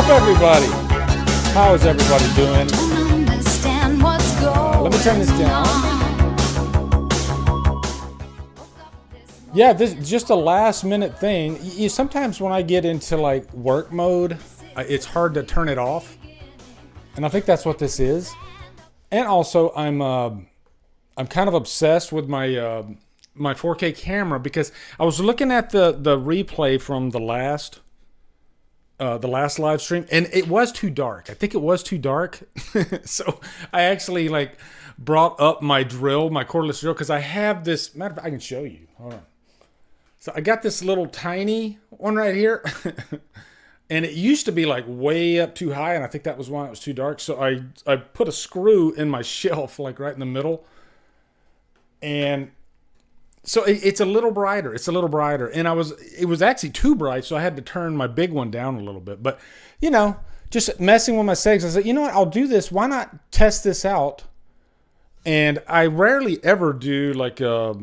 up, everybody? How is everybody doing? Let me turn this down. Yeah, this is just a last minute thing. Sometimes when I get into like work mode, it's hard to turn it off. And I think that's what this is. And also I'm kind of obsessed with my my 4K camera because I was looking at the replay from the last live stream, and it was too dark. I think it was too dark. So I actually like brought up my drill, my cordless drill, because I have this. Matter of fact, I can show you. Hold on. So I got this little tiny one right here. And it used to be like way up too high, and I think that was why it was too dark. So I put a screw in my shelf, like right in the middle. And so it's a little brighter. It's a little brighter. And it was actually too bright, so I had to turn my big one down a little bit. But, you know, just messing with my settings, I said, you know what, I'll do this. Why not test this out? And I rarely ever do like a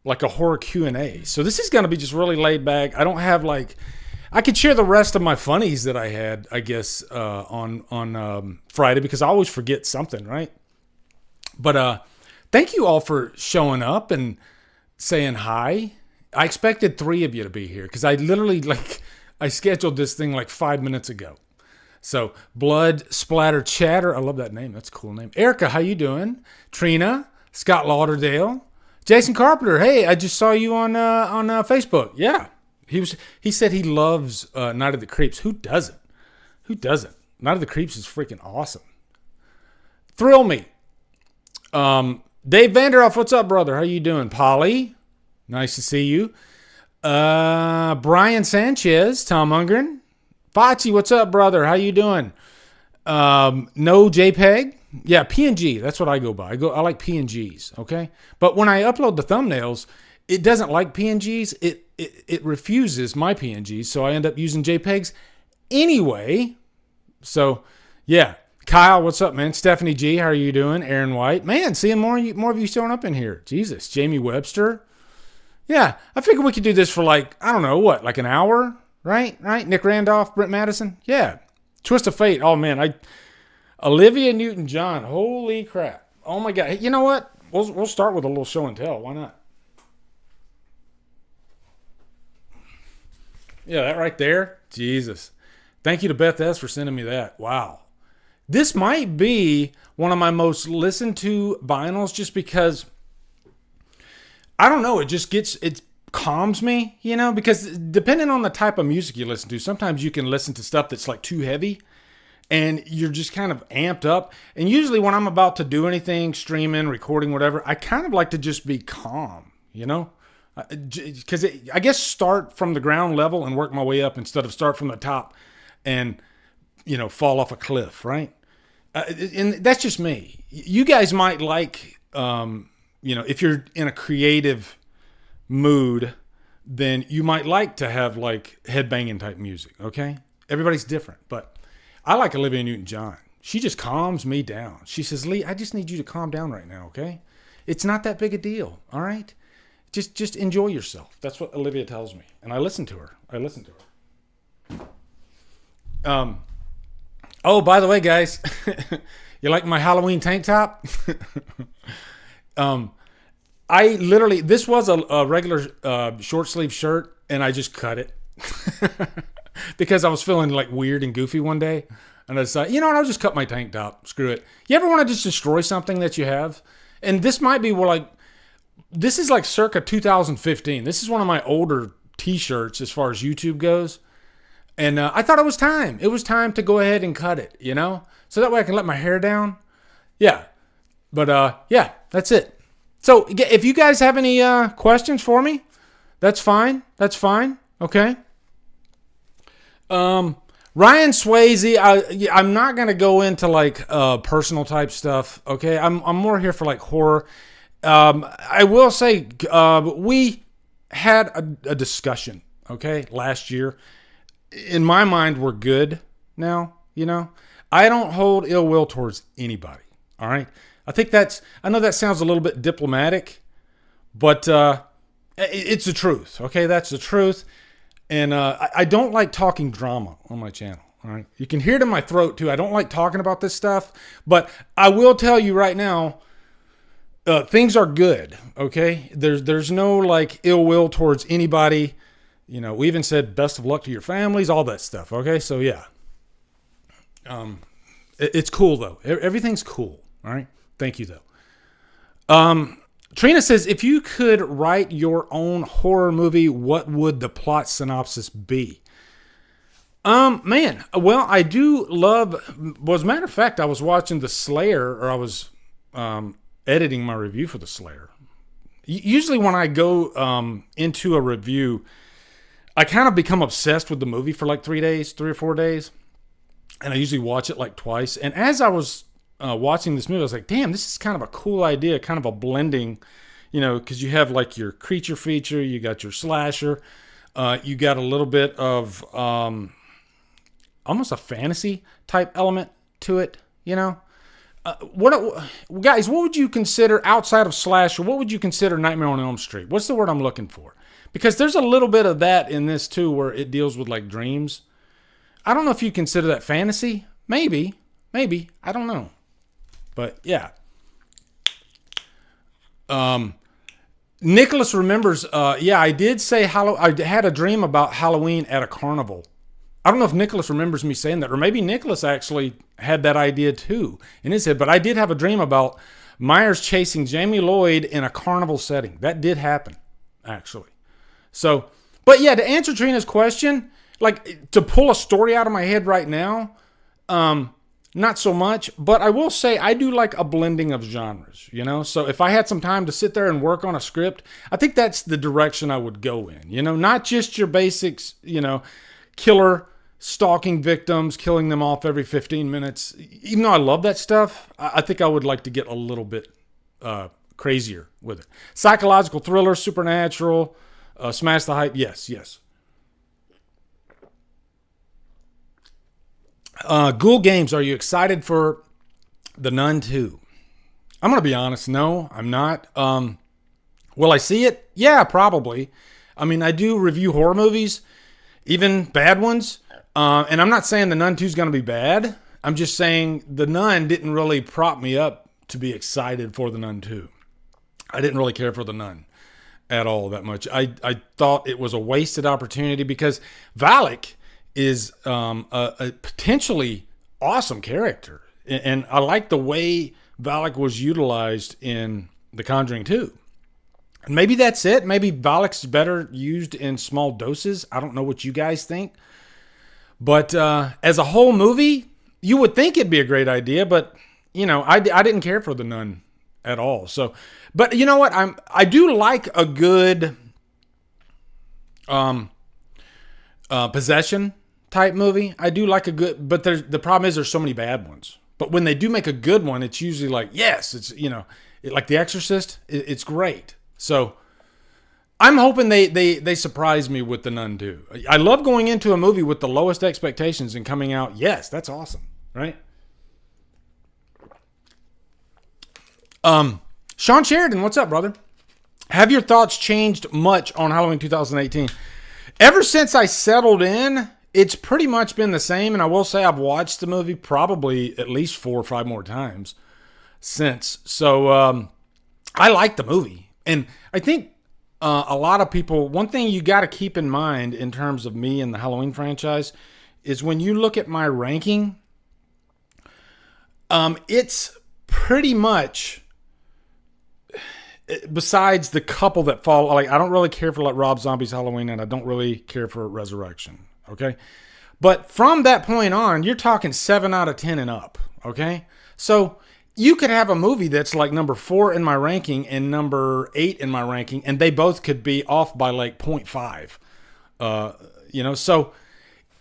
horror Q&A. So this is going to be just really laid back. I don't have like... I could share the rest of my funnies that I had, I guess, on Friday, because I always forget something, right? But thank you all for showing up and saying hi. I expected 3 of you to be here because I literally I scheduled this thing like 5 minutes ago. So Blood Splatter Chatter, I love that name. That's a cool name. Erica, how you doing? Trina, Scott Lauderdale, Jason Carpenter. Hey, I just saw you on Facebook. Yeah. He said he loves Night of the Creeps. Who doesn't? Who doesn't? Night of the Creeps is freaking awesome. Thrill Me. Dave Vanderoff, what's up, brother? How you doing? Polly, nice to see you. Brian Sanchez, Tom Ungren. Fachi, what's up, brother? How you doing? No JPEG. Yeah, PNG. That's what I go by. I like PNGs, okay? But when I upload the thumbnails, it doesn't like PNGs. It refuses my PNGs, so I end up using JPEGs anyway. So, yeah. Kyle, what's up, man? Stephanie G, how are you doing? Aaron White. Man, seeing more of you showing up in here. Jesus. Jamie Webster. Yeah, I figured we could do this for like, I don't know, what, like an hour? Right? Nick Randolph, Brent Madison. Yeah. Twist of Fate. Oh, man. Olivia Newton-John. Holy crap. Oh, my God. Hey, you know what? We'll start with a little show and tell. Why not? Yeah, that right there. Jesus. Thank you to Beth S. for sending me that. Wow. This might be one of my most listened to vinyls just because, I don't know, it calms me, you know, because depending on the type of music you listen to, sometimes you can listen to stuff that's like too heavy and you're just kind of amped up. And usually when I'm about to do anything, streaming, recording, whatever, I kind of like to just be calm, you know? Because I guess start from the ground level and work my way up instead of start from the top and, you know, fall off a cliff, right? And that's just me. You guys might like, you know, if you're in a creative mood, then you might like to have like headbanging type music, okay? Everybody's different, but I like Olivia Newton-John. She just calms me down. She says, Lee, I just need you to calm down right now, okay? It's not that big a deal, all right? Just enjoy yourself. That's what Olivia tells me. And I listen to her. Oh, by the way, guys, you like my Halloween tank top? I literally, this was a regular short sleeve shirt, and I just cut it. Because I was feeling like weird and goofy one day. And I decided, you know what, I'll just cut my tank top. Screw it. You ever want to just destroy something that you have? And this might be this is like circa 2015. This is one of my older t-shirts as far as YouTube goes. And I thought it was time. It was time to go ahead and cut it, you know? So that way I can let my hair down. Yeah. But, yeah, that's it. So if you guys have any questions for me, that's fine. That's fine. Okay. Ryan Swayze, I'm not going to go into like personal type stuff. Okay. I'm more here for like horror. I will say, we had a discussion, okay, last year. In my mind, we're good now, you know. I don't hold ill will towards anybody, all right? I know that sounds a little bit diplomatic, but It's the truth, okay? That's the truth. And I don't like talking drama on my channel, All right. You can hear it in my throat too. I don't like talking about this stuff, but I will tell you right now, things are good. Okay. There's no like ill will towards anybody. You know, we even said best of luck to your families, all that stuff. Okay. So yeah. It's cool though. Everything's cool. All right. Thank you though. Trina says, if you could write your own horror movie, what would the plot synopsis be? Man, well, I do love, well, as a matter of fact, I was watching The Slayer, or I was editing my review for The Slayer. Usually when I go into a review, I kind of become obsessed with the movie for like 3 or 4 days. And I usually watch it like twice. And as I was watching this movie, I was like, damn, this is kind of a cool idea, kind of a blending, you know, because you have like your creature feature, you got your slasher, you got a little bit of almost a fantasy type element to it, you know. Guys, what would you consider outside of slasher? What would you consider Nightmare on Elm Street? What's the word I'm looking for? Because there's a little bit of that in this too, where it deals with like dreams. I don't know if you consider that fantasy. Maybe. I don't know. But yeah. Nicholas remembers, yeah, I did say I had a dream about Halloween at a carnival. I don't know if Nicholas remembers me saying that, or maybe Nicholas actually had that idea too in his head, but I did have a dream about Myers chasing Jamie Lloyd in a carnival setting. That did happen, actually. So, but yeah, to answer Trina's question, like to pull a story out of my head right now, not so much, but I will say I do like a blending of genres, you know? So if I had some time to sit there and work on a script, I think that's the direction I would go in, you know? Not just your basics, you know, killer stalking victims, killing them off every 15 minutes. Even though I love that stuff, I think I would like to get a little bit crazier with it. Psychological thriller, supernatural, smash the hype, yes. Ghoul Games, are you excited for The Nun 2? I'm going to be honest, no, I'm not. Will I see it? Yeah, probably. I mean, I do review horror movies, even bad ones. And I'm not saying The Nun 2 is going to be bad. I'm just saying The Nun didn't really prop me up to be excited for The Nun 2. I didn't really care for The Nun at all that much. I thought it was a wasted opportunity because Valak is a potentially awesome character. And I like the way Valak was utilized in The Conjuring 2. And maybe that's it. Maybe Valak's better used in small doses. I don't know what you guys think. But as a whole movie, you would think it'd be a great idea. But, you know, I didn't care for The Nun at all. So, but you know what? I do like a good possession type movie. I do like a good, but the problem is there's so many bad ones. But when they do make a good one, it's usually like, yes, it's, you know, like The Exorcist, it's great. So I'm hoping they surprise me with The Nun 2. I love going into a movie with the lowest expectations and coming out, yes, that's awesome, right? Sean Sheridan, what's up, brother? Have your thoughts changed much on Halloween 2018? Ever since I settled in, it's pretty much been the same, and I will say I've watched the movie probably at least 4 or 5 more times since. So I like the movie, and I think a lot of people, one thing you got to keep in mind in terms of me and the Halloween franchise is when you look at my ranking, it's pretty much, besides the couple that follow, like I don't really care for like Rob Zombie's Halloween, and I don't really care for Resurrection. Okay. But from that point on, you're talking 7 out of 10 and up. Okay. So you could have a movie that's like number 4 in my ranking and number 8 in my ranking, and they both could be off by like 0.5. You know, so,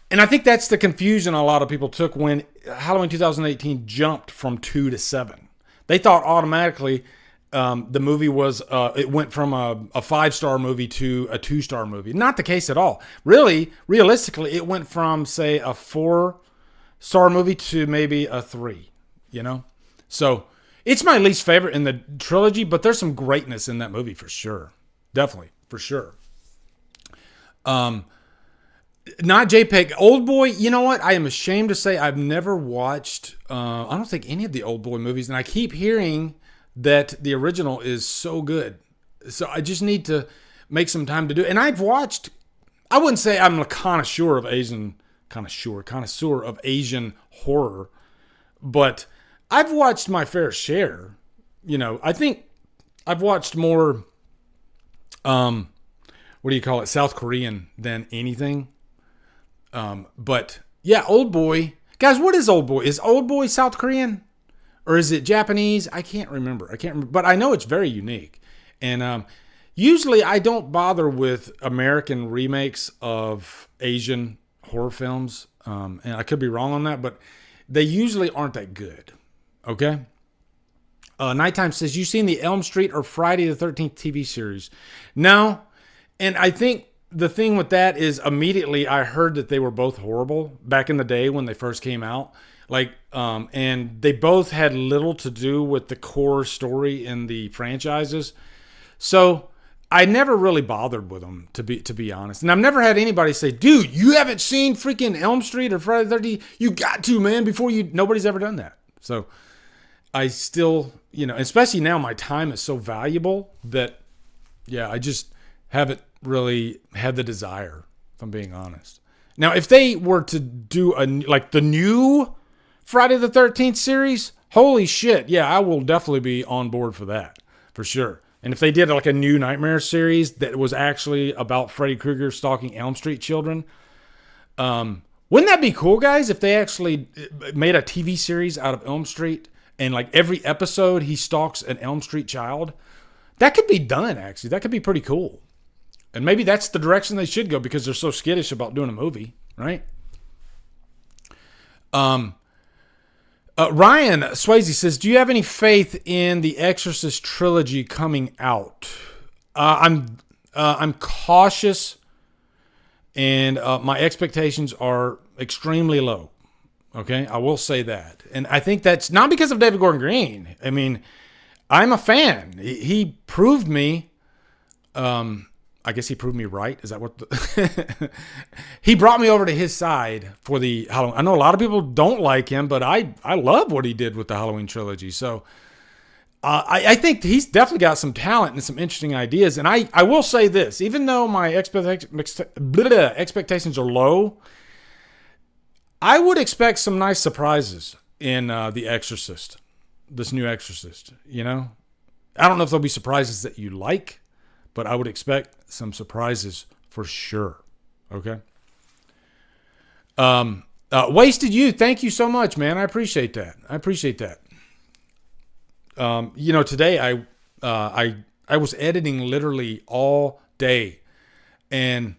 and I think that's the confusion a lot of people took when Halloween 2018 jumped from 2 to 7. They thought automatically the movie was, it went from a 5-star movie to a 2-star movie. Not the case at all. Really, realistically, it went from, say, a 4-star movie to maybe a 3, you know? So it's my least favorite in the trilogy, but there's some greatness in that movie for sure. Definitely, for sure. Not JPEG. Old Boy, you know what? I am ashamed to say I've never watched, I don't think any of the Old Boy movies. And I keep hearing that the original is so good. So I just need to make some time to do it. And I've watched, I wouldn't say I'm a connoisseur of Asian horror, but I've watched my fair share. You know, I think I've watched more, what do you call it, South Korean than anything. But yeah, Old Boy. Guys, what is Old Boy? Is Old Boy South Korean? Or is it Japanese? I can't remember. But I know it's very unique. And usually I don't bother with American remakes of Asian horror films. And I could be wrong on that, but they usually aren't that good. Okay? Nighttime says, you seen the Elm Street or Friday the 13th TV series? No. And I think the thing with that is immediately I heard that they were both horrible back in the day when they first came out. And they both had little to do with the core story in the franchises. So I never really bothered with them, to be honest. And I've never had anybody say, dude, you haven't seen freaking Elm Street or Friday the 13th? You got to, man, nobody's ever done that. So I still, especially now my time is so valuable that, yeah, I just haven't really had the desire, if I'm being honest. Now, if they were to do the new Friday the 13th series, holy shit, yeah, I will definitely be on board for that, for sure. And if they did a new Nightmare series that was actually about Freddy Krueger stalking Elm Street children, wouldn't that be cool, guys, if they actually made a TV series out of Elm Street and every episode he stalks an Elm Street child? That could be done, actually. That could be pretty cool. And maybe that's the direction they should go because they're so skittish about doing a movie, right? Ryan Swayze says, do you have any faith in the Exorcist trilogy coming out? I'm cautious, and my expectations are extremely low. Okay, I will say that. And I think that's not because of David Gordon Green. I mean, I'm a fan. He proved me... I guess he proved me right. Is that what he brought me over to his side for the Halloween. I know a lot of people don't like him, but I love what he did with the Halloween trilogy. So I think he's definitely got some talent and some interesting ideas. And I will say this, even though my expectations are low, I would expect some nice surprises in The Exorcist, this new Exorcist, I don't know if there'll be surprises that you like, but I would expect some surprises for sure. Okay. Wasted You. Thank you so much, man. I appreciate that. Today I was editing literally all day, and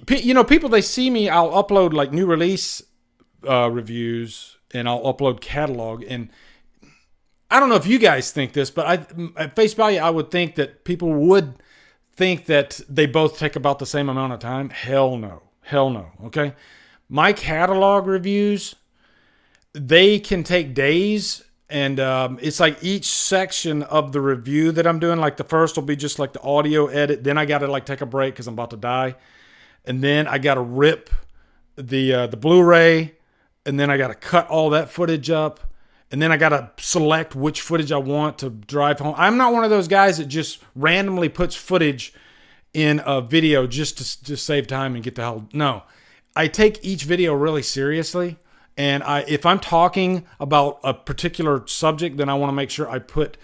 people, they see me, I'll upload new release reviews, and I'll upload catalog, and I don't know if you guys think this, but at face value, I would think that people would think that they both take about the same amount of time. Hell no. Okay. My catalog reviews, they can take days, and it's each section of the review that I'm doing. The first will be just the audio edit. Then I got to take a break because I'm about to die. And then I got to rip the Blu-ray, and then I got to cut all that footage up. And then I got to select which footage I want to drive home. I'm not one of those guys that just randomly puts footage in a video just to save time and get the hell. No, I take each video really seriously. And if I'm talking about a particular subject, then I want to make sure I put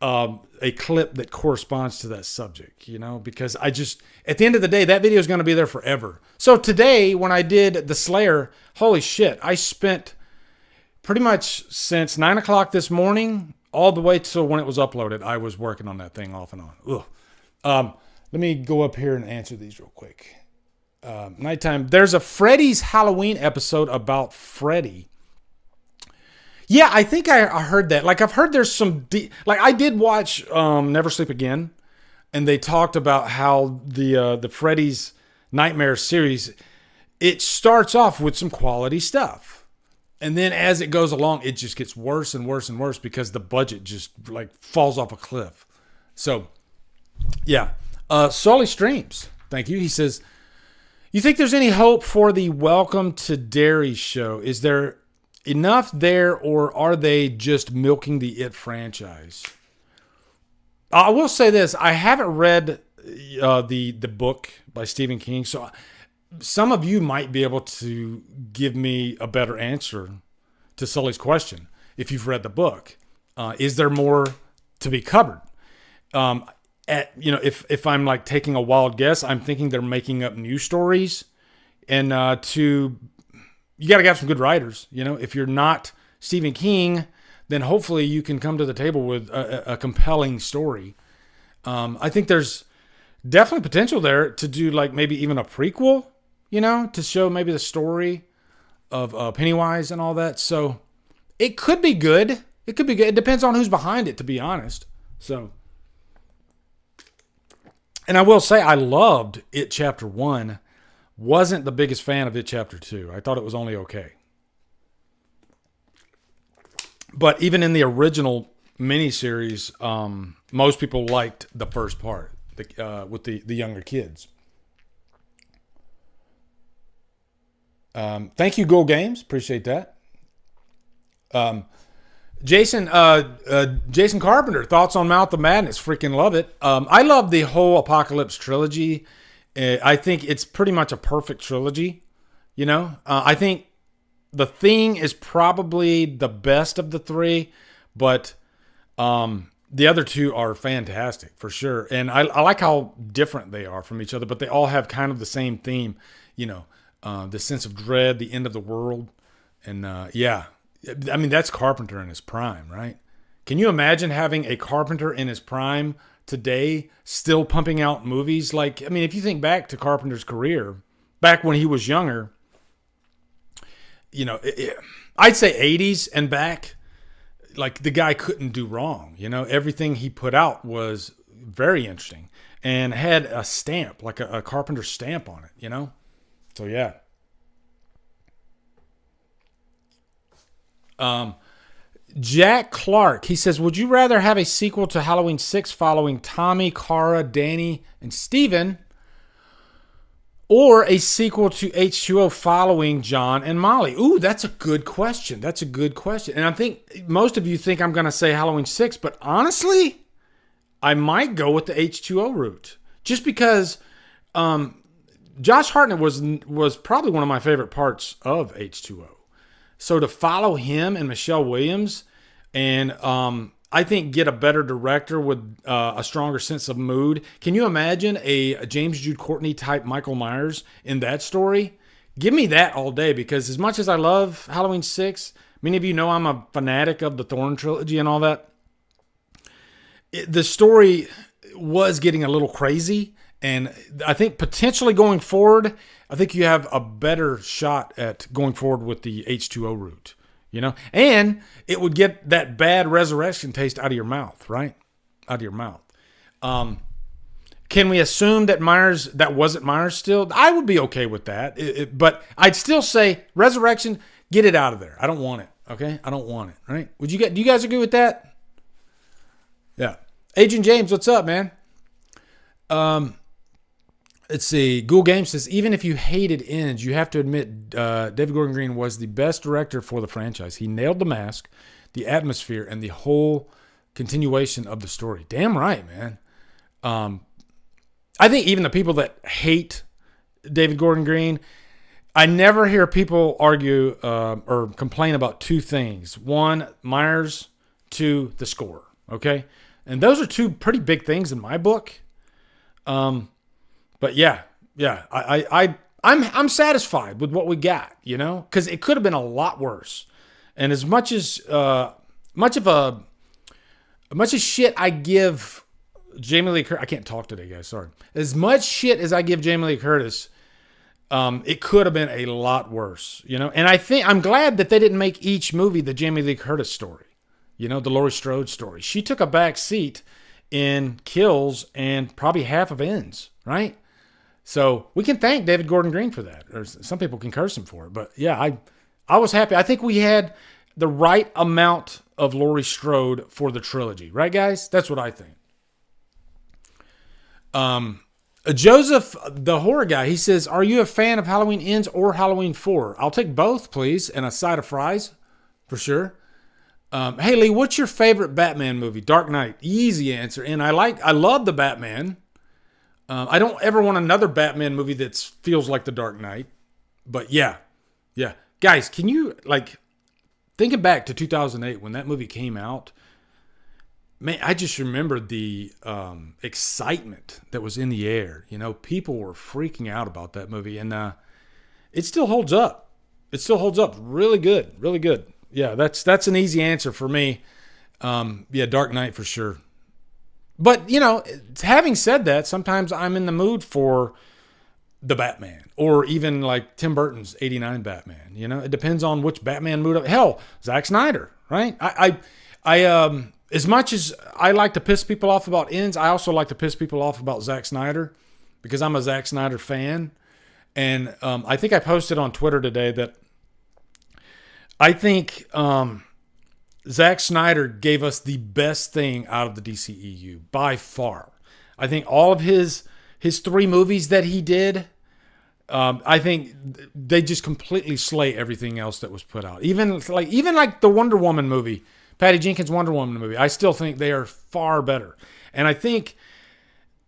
a clip that corresponds to that subject, because at the end of the day, that video is going to be there forever. So today, when I did The Slayer, holy shit, I spent pretty much since 9 o'clock this morning, all the way till when it was uploaded, I was working on that thing off and on. Let me go up here and answer these real quick. Nighttime. There's a Freddy's Halloween episode about Freddy. Yeah, I think I heard that. I've heard there's some... I did watch Never Sleep Again, and they talked about how the Freddy's Nightmare series, it starts off with some quality stuff. And then as it goes along, it just gets worse and worse and worse because the budget just falls off a cliff. So, yeah. Sully Streams, thank you. He says, You think there's any hope for the Welcome to Derry show? Is there enough there, or are they just milking the It franchise? I will say this. I haven't read the book by Stephen King, so some of you might be able to give me a better answer to Sully's question if you've read the book. Is there more to be covered? If I'm like taking a wild guess, I'm thinking they're making up new stories, and you got to have some good writers. If you're not Stephen King, then hopefully you can come to the table with a compelling story. I think there's definitely potential there to do like maybe even a prequel, to show maybe the story of Pennywise and all that. So it could be good. It could be good. It depends on who's behind it, to be honest. So, and I will say I loved It Chapter 1. Wasn't the biggest fan of It Chapter 2. I thought it was only okay. But even in the original miniseries, most people liked the first part with the younger kids. Thank you, Go Games. Appreciate that. Jason Carpenter, thoughts on Mouth of Madness? Freaking love it. I love the whole Apocalypse trilogy. I think it's pretty much a perfect trilogy. I think The Thing is probably the best of the three, but the other two are fantastic for sure. And I like how different they are from each other, but they all have kind of the same theme, the sense of dread, the end of the world. And yeah, I mean, that's Carpenter in his prime, right? Can you imagine having a Carpenter in his prime today still pumping out movies? Like, I mean, if you think back to Carpenter's career, back when he was younger, I'd say 80s and back, like the guy couldn't do wrong. Everything he put out was very interesting and had a stamp, like a Carpenter stamp on it, So yeah. Jack Clark, he says, would you rather have a sequel to Halloween 6 following Tommy, Cara, Danny, and Steven, or a sequel to H2O following John and Molly? Ooh, that's a good question. And I think most of you think I'm going to say Halloween 6, but honestly, I might go with the H2O route. Just because Josh Hartnett was probably one of my favorite parts of H2O. So to follow him and Michelle Williams and I think get a better director with a stronger sense of mood. Can you imagine a James Jude Courtney type Michael Myers in that story? Give me that all day, because as much as I love Halloween 6, many of you know I'm a fanatic of the Thorn trilogy and all that. The story was getting a little crazy, and I think potentially going forward, I think you have a better shot at going forward with the H2O route, and it would get that bad resurrection taste out of your mouth, right? Out of your mouth. Can we assume that that wasn't Myers still? I would be okay with that, but I'd still say resurrection, get it out of there. I don't want it. Okay. I don't want it. Right. Do you guys agree with that? Yeah. Agent James, what's up, man? Let's see. Google Games says, even if you hated Ends, you have to admit David Gordon Green was the best director for the franchise. He nailed the mask, the atmosphere, and the whole continuation of the story. Damn right, man. I think even the people that hate David Gordon Green, I never hear people argue or complain about two things. One, Myers. Two, the score. Okay? And those are two pretty big things in my book. But yeah, I'm satisfied with what we got, because it could have been a lot worse. And as much as shit I give Jamie Lee Curtis, I can't talk today, guys. Sorry. As much shit as I give Jamie Lee Curtis, it could have been a lot worse, And I'm glad that they didn't make each movie the Jamie Lee Curtis story, the Laurie Strode story. She took a back seat in Kills and probably half of Ends, right? So we can thank David Gordon Green for that. Or some people can curse him for it. But yeah, I was happy. I think we had the right amount of Laurie Strode for the trilogy. Right, guys? That's what I think. Joseph, the horror guy, he says, are you a fan of Halloween Ends or Halloween 4? I'll take both, please, and a side of fries, for sure. Hey, Lee, what's your favorite Batman movie? Dark Knight. Easy answer. And I love the Batman. I don't ever want another Batman movie that feels like the Dark Knight. But yeah. Guys, can you, thinking back to 2008 when that movie came out, man, I just remember the excitement that was in the air. People were freaking out about that movie, and it still holds up. It still holds up really good, really good. Yeah, that's an easy answer for me. Dark Knight for sure. But, having said that, sometimes I'm in the mood for the Batman, or even like Tim Burton's 89 Batman. It depends on which Batman mood. Hell, Zack Snyder, right? I as much as I like to piss people off about Ends, I also like to piss people off about Zack Snyder, because I'm a Zack Snyder fan. And I think I posted on Twitter today that I think Zack Snyder gave us the best thing out of the DCEU by far. I think all of his 3 movies that he did, I think they just completely slay everything else that was put out. Even like the Wonder Woman movie, Patty Jenkins' Wonder Woman movie, I still think they are far better. And I think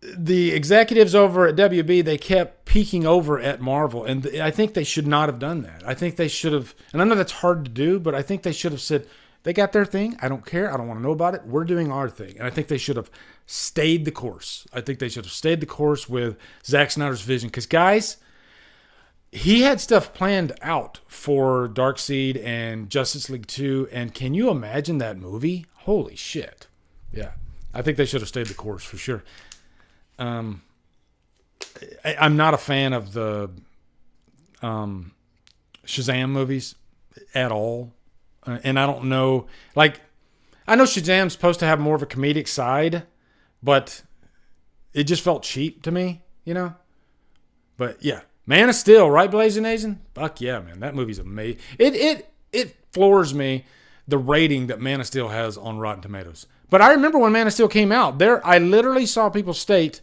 the executives over at WB, they kept peeking over at Marvel, and I think they should not have done that. I think they should have, and I know that's hard to do, but I think they should have said, they got their thing, I don't care, I don't want to know about it, we're doing our thing. And I think they should have stayed the course. I think they should have stayed the course with Zack Snyder's vision, because guys, he had stuff planned out for Darkseid and Justice League 2, and can you imagine that movie? Holy shit. Yeah, I think they should have stayed the course for sure. I'm not a fan of the Shazam movies at all. And I don't know, I know Shazam's supposed to have more of a comedic side, but it just felt cheap to me, But yeah, Man of Steel, right, Blazing Asian? Fuck yeah, man, that movie's amazing. It floors me, the rating that Man of Steel has on Rotten Tomatoes. But I remember when Man of Steel came out, I literally saw people state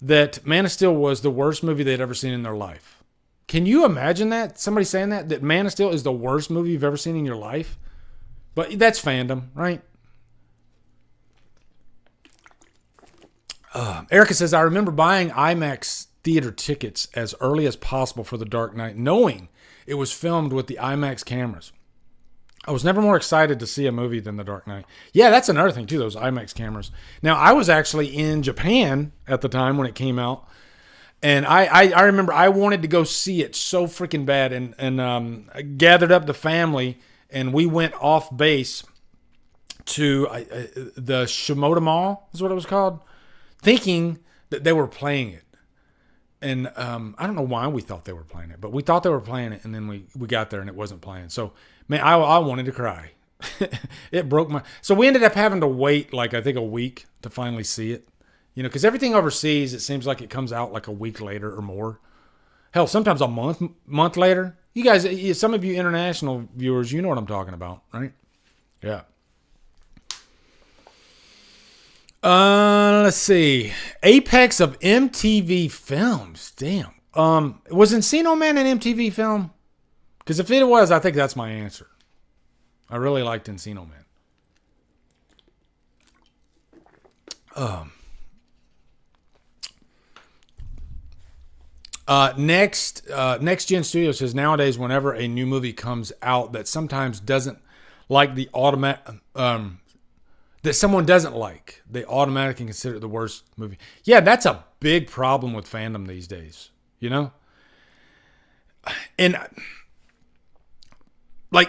that Man of Steel was the worst movie they'd ever seen in their life. Can you imagine that? Somebody saying that Man of Steel is the worst movie you've ever seen in your life? But that's fandom, right? Erica says, I remember buying IMAX theater tickets as early as possible for The Dark Knight, knowing it was filmed with the IMAX cameras. I was never more excited to see a movie than The Dark Knight. Yeah, that's another thing, too, those IMAX cameras. Now, I was actually in Japan at the time when it came out, and I remember I wanted to go see it so freaking bad, and I gathered up the family, and we went off base to the Shimoda Mall, is what it was called, thinking that they were playing it. And I don't know why we thought they were playing it, but we thought they were playing it, and then we got there and it wasn't playing. So, man, I wanted to cry. It broke my... So we ended up having to wait, I think a week to finally see it. Because everything overseas, it seems like it comes out a week later or more. Hell, sometimes a month later. You guys, some of you international viewers, you know what I'm talking about, right? Yeah. Let's see. Apex of MTV Films. Damn. Was Encino Man an MTV film? Because if it was, I think that's my answer. I really liked Encino Man. Next Gen Studio says, nowadays, whenever a new movie comes out that sometimes doesn't like the that someone doesn't like, they automatically consider it the worst movie. Yeah, that's a big problem with fandom these days, And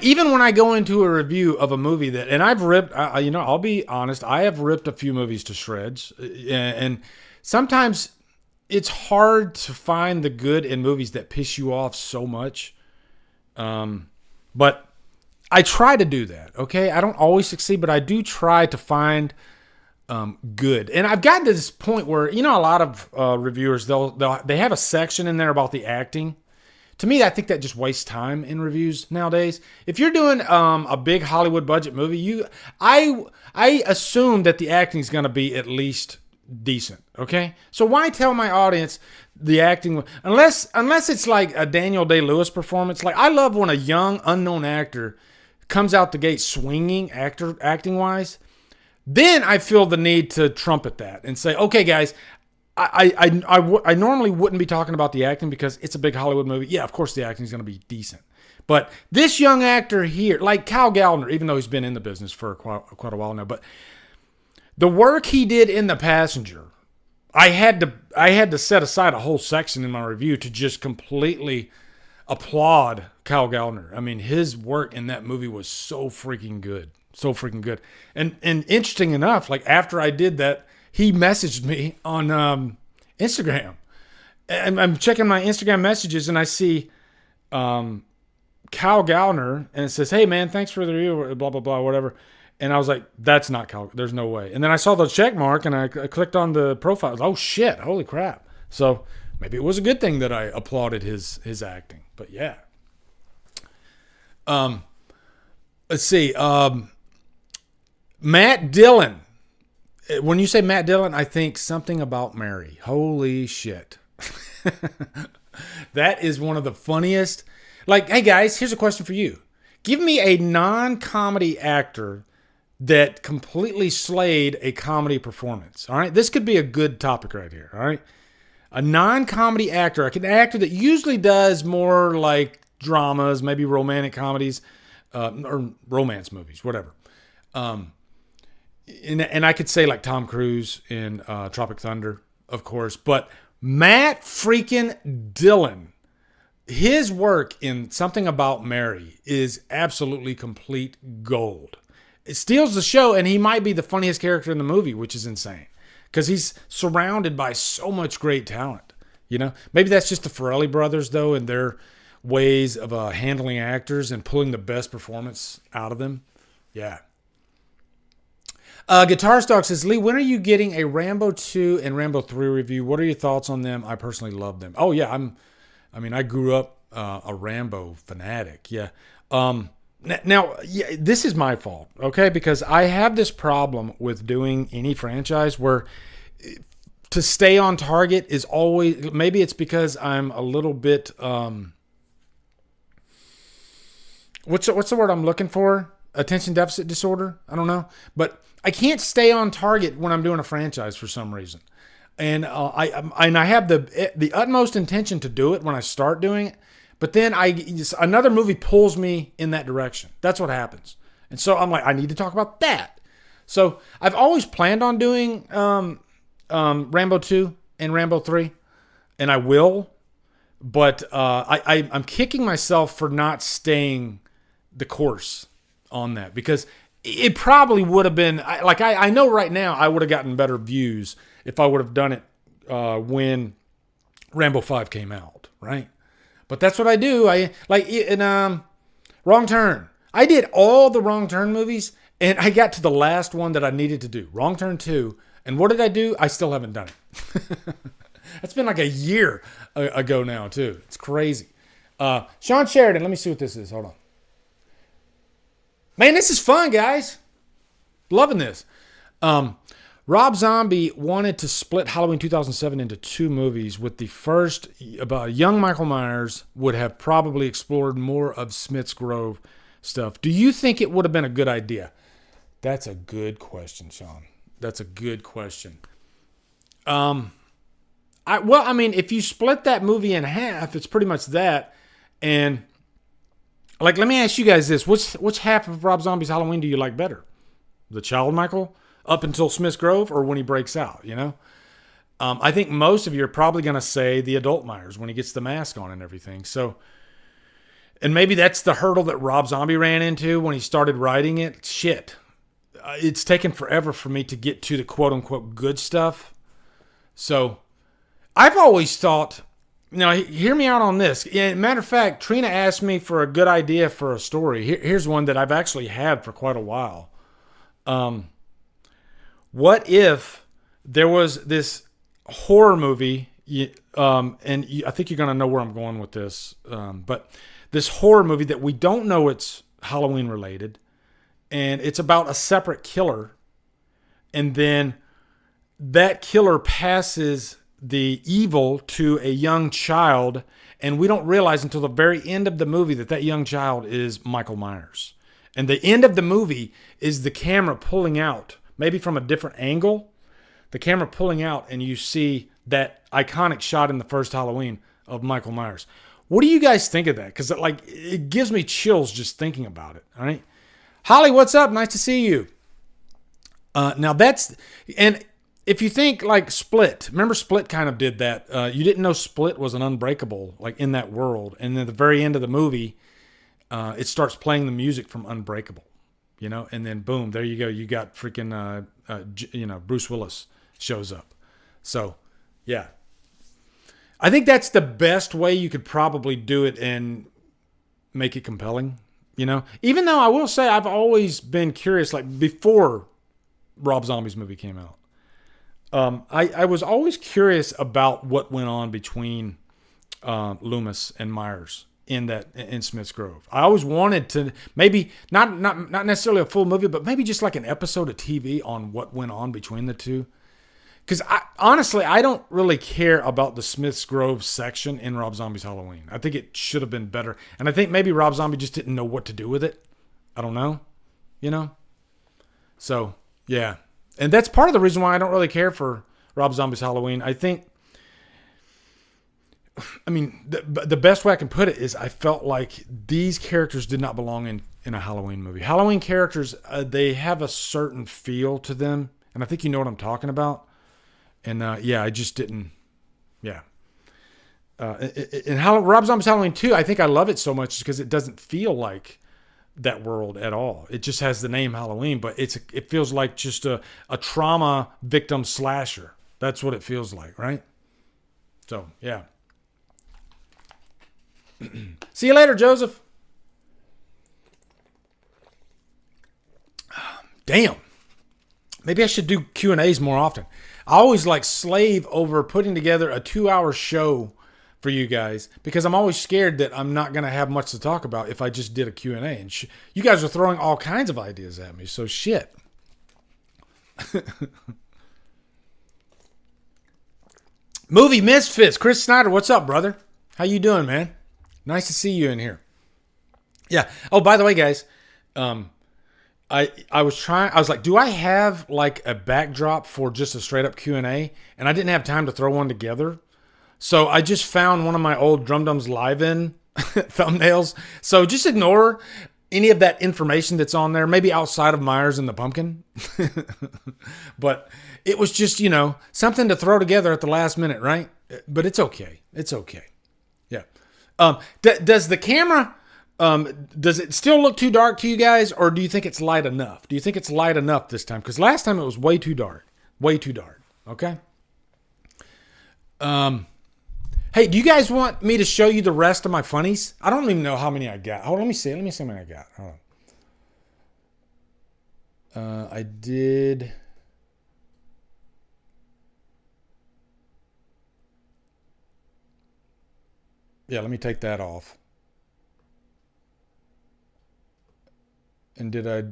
even when I go into a review of a movie and I've ripped, I'll be honest, I have ripped a few movies to shreds, and sometimes it's hard to find the good in movies that piss you off so much. But I try to do that, okay? I don't always succeed, but I do try to find good. And I've gotten to this point where, a lot of reviewers, they have a section in there about the acting. To me, I think that just wastes time in reviews nowadays. If you're doing a big Hollywood budget movie, I assume that the acting is going to be at least decent. Okay, so why tell my audience the acting unless it's like a Daniel Day-Lewis performance? Like, I love when a young unknown actor comes out the gate swinging acting wise. Then I feel the need to trumpet that and say, okay, guys, I normally wouldn't be talking about the acting because it's a big Hollywood movie. Yeah, of course the acting is going to be decent. But this young actor here, like Kyle Gallner, even though he's been in the business for quite a while now, but the work he did in The Passenger, I had to set aside a whole section in my review to just completely applaud Kyle Gallner. I mean, his work in that movie was so freaking good. So freaking good. And interesting enough, like after I did that, he messaged me on Instagram. And I'm checking my Instagram messages and I see Kyle Gallner and it says, hey man, thanks for the review, blah, blah, blah, whatever. And I was like, that's not Kyle. There's no way. And then I saw the check mark and I clicked on the profile. Oh shit, holy crap. So maybe it was a good thing that I applauded his acting. But yeah. Let's see. Matt Dillon. When you say Matt Dillon, I think Something About Mary. Holy shit. That is one of the funniest. Like, hey guys, here's a question for you. Give me a non-comedy actor that completely slayed a comedy performance. All right? This could be a good topic right here. All right? A non-comedy actor, an actor that usually does more like dramas, maybe romantic comedies, or romance movies, whatever. And I could say like Tom Cruise in Tropic Thunder, of course. But Matt freaking Dillon, his work in Something About Mary is absolutely complete gold. It steals the show, and he might be the funniest character in the movie, which is insane. Because he's surrounded by so much great talent. You know, maybe that's just the Farrelly brothers, though, and their ways of handling actors and pulling the best performance out of them. Yeah. Guitar Stock says, Lee, when are you getting a Rambo 2 and Rambo 3 review? What are your thoughts on them? I personally love them. Oh, yeah. I grew up a Rambo fanatic. Yeah. Now, yeah, this is my fault, okay? Because I have this problem with doing any franchise where to stay on target is always, maybe it's because I'm a little bit, what's the word I'm looking for? Attention deficit disorder? I don't know. But I can't stay on target when I'm doing a franchise for some reason. And I have the utmost intention to do it when I start doing it. But then another movie pulls me in that direction. That's what happens. And so I'm like, I need to talk about that. So I've always planned on doing Rambo 2 and Rambo 3. And I will. But I'm kicking myself for not staying the course on that. Because it probably would have been, I know right now I would have gotten better views if I would have done it when Rambo 5 came out, right? But that's what I do. Wrong Turn. I did all the Wrong Turn movies, and I got to the last one that I needed to do, Wrong Turn 2. And what did I do? I still haven't done it. That's been like a year ago now, too. It's crazy. Sean Sheridan, let me see what this is. Hold on. Man, this is fun, guys. Loving this. Rob Zombie wanted to split Halloween 2007 into two movies, with the first about young Michael Myers would have probably explored more of Smith's Grove stuff. Do you think it would have been a good idea? That's a good question, Sean. That's a good question. If you split that movie in half, it's pretty much that. And let me ask you guys this: which half of Rob Zombie's Halloween do you like better? The child Michael up until Smith's Grove, or when he breaks out? You know, I think most of you are probably going to say the adult Myers when he gets the mask on and everything. So, and maybe that's the hurdle that Rob Zombie ran into when he started writing it. Shit, it's taken forever for me to get to the quote unquote good stuff. So, I've always thought. Now, hear me out on this. Matter of fact, Trina asked me for a good idea for a story. Here's one that I've actually had for quite a while. What if there was this horror movie, I think you're going to know where I'm going with this, but this horror movie that we don't know it's Halloween related, and it's about a separate killer, and then that killer passes the evil to a young child, and we don't realize until the very end of the movie that that young child is Michael Myers. And the end of the movie is the camera pulling out, maybe from a different angle, the camera pulling out, and you see that iconic shot in the first Halloween of Michael Myers. What do you guys think of that? Because like it gives me chills just thinking about it. All right, Holly, what's up? Nice to see you. Now that's, and if you think like Split, remember Split kind of did that. You didn't know Split was an Unbreakable, like in that world, and then at the very end of the movie, it starts playing the music from Unbreakable, you know, and then boom, there you go. You got freaking, Bruce Willis shows up. So, yeah. I think that's the best way you could probably do it and make it compelling, you know? Even though I will say I've always been curious, like before Rob Zombie's movie came out, I was always curious about what went on between Loomis and Myers in Smith's Grove. I always wanted to maybe not necessarily a full movie, but maybe just like an episode of TV on what went on between the two. Because honestly, I don't really care about the Smith's Grove section in Rob Zombie's Halloween. I think it should have been better. And I think maybe Rob Zombie just didn't know what to do with it. I don't know. You know? So, yeah. And that's part of the reason why I don't really care for Rob Zombie's Halloween. I think, I mean, the best way I can put it is I felt like these characters did not belong in a Halloween movie. Halloween characters, they have a certain feel to them. And I think you know what I'm talking about. And yeah, I just didn't. Yeah. And Rob Zombie's Halloween 2, I think I love it so much because it doesn't feel like that world at all. It just has the name Halloween, but it feels like just a trauma victim slasher. That's what it feels like, right? So, yeah. See you later, Joseph. Damn. Maybe I should do Q&As more often. I always like slave over putting together a 2-hour show for you guys because I'm always scared that I'm not going to have much to talk about if I just did a Q&A. And you guys are throwing all kinds of ideas at me, so shit. Movie Misfits. Chris Snyder, what's up, brother? How you doing, man? Nice to see you in here. Yeah. Oh, by the way, guys, I was like, do I have like a backdrop for just a straight up Q&A? And I didn't have time to throw one together. So I just found one of my old Drumdums live-in thumbnails. So just ignore any of that information that's on there, maybe outside of Myers and the Pumpkin. But it was just, something to throw together at the last minute, right? But it's okay. It's okay. Yeah. Does the camera... does it still look too dark to you guys, or do you think it's light enough? Do you think it's light enough this time? Because last time it was way too dark. Way too dark. Okay? Hey, do you guys want me to show you the rest of my funnies? I don't even know how many I got. Hold on, let me see. Let me see how many I got. Hold on. I did... Yeah, let me take that off. And did I...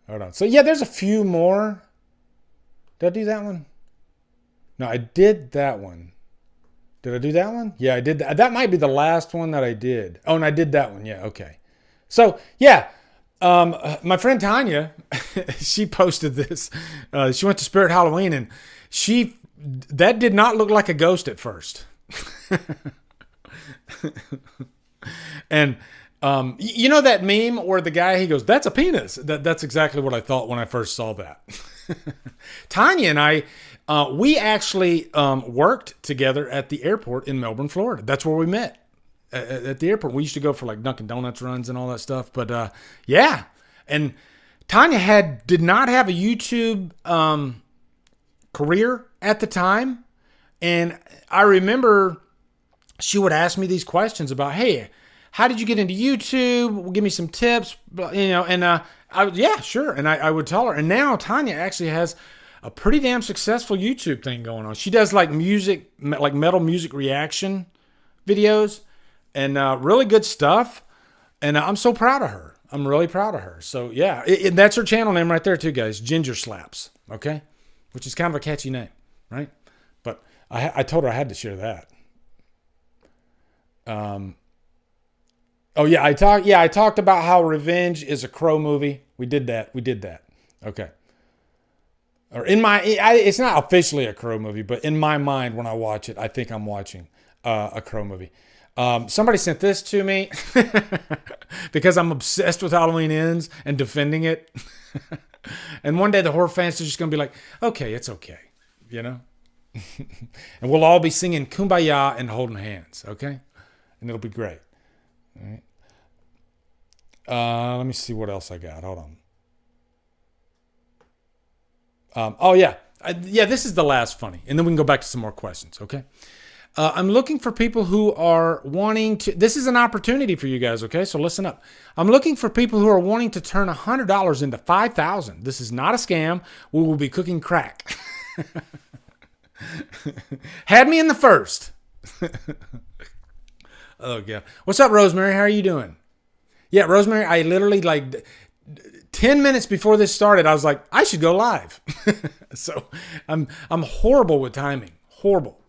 Hold on. So, yeah, there's a few more. Did I do that one? No, I did that one. Did I do that one? Yeah, I did. That might be the last one that I did. Oh, and I did that one. Yeah, okay. So, yeah. My friend Tanya, she posted this. She went to Spirit Halloween, and that did not look like a ghost at first. And you know that meme where the guy, he goes, that's a penis. That's exactly what I thought when I first saw that. Tanya and I, we actually worked together at the airport in Melbourne, Florida. That's where we met, at the airport. We used to go for like Dunkin' Donuts runs and all that stuff. But yeah, and Tanya did not have a YouTube career at the time. And I remember she would ask me these questions about, hey, how did you get into YouTube? Give me some tips, and yeah, sure. And I would tell her. And now Tanya actually has a pretty damn successful YouTube thing going on. She does like music, like metal music reaction videos and really good stuff. And I'm so proud of her. I'm really proud of her. So yeah, that's her channel name right there too, guys. Ginger Slaps. Okay, which is kind of a catchy name, right? But I told her I had to share that. Oh yeah, I talked about how Revenge is a Crow movie. We did that. Okay. Or it's not officially a Crow movie, but in my mind when I watch it, I think I'm watching a Crow movie. Somebody sent this to me because I'm obsessed with Halloween Ends and defending it. And one day the horror fans are just going to be like, okay, it's okay, you know? And we'll all be singing Kumbaya and holding hands, okay? And it'll be great. All right. Let me see what else I got. Hold on. This is the last funny. And then we can go back to some more questions, okay? I'm looking for people who are wanting to... This is an opportunity for you guys, okay? So listen up. I'm looking for people who are wanting to turn $100 into $5,000. This is not a scam. We will be cooking crack. Had me in the first. Oh, God. What's up, Rosemary? How are you doing? Yeah, Rosemary, I literally, 10 minutes before this started, I was like, I should go live. So I'm horrible with timing. Horrible.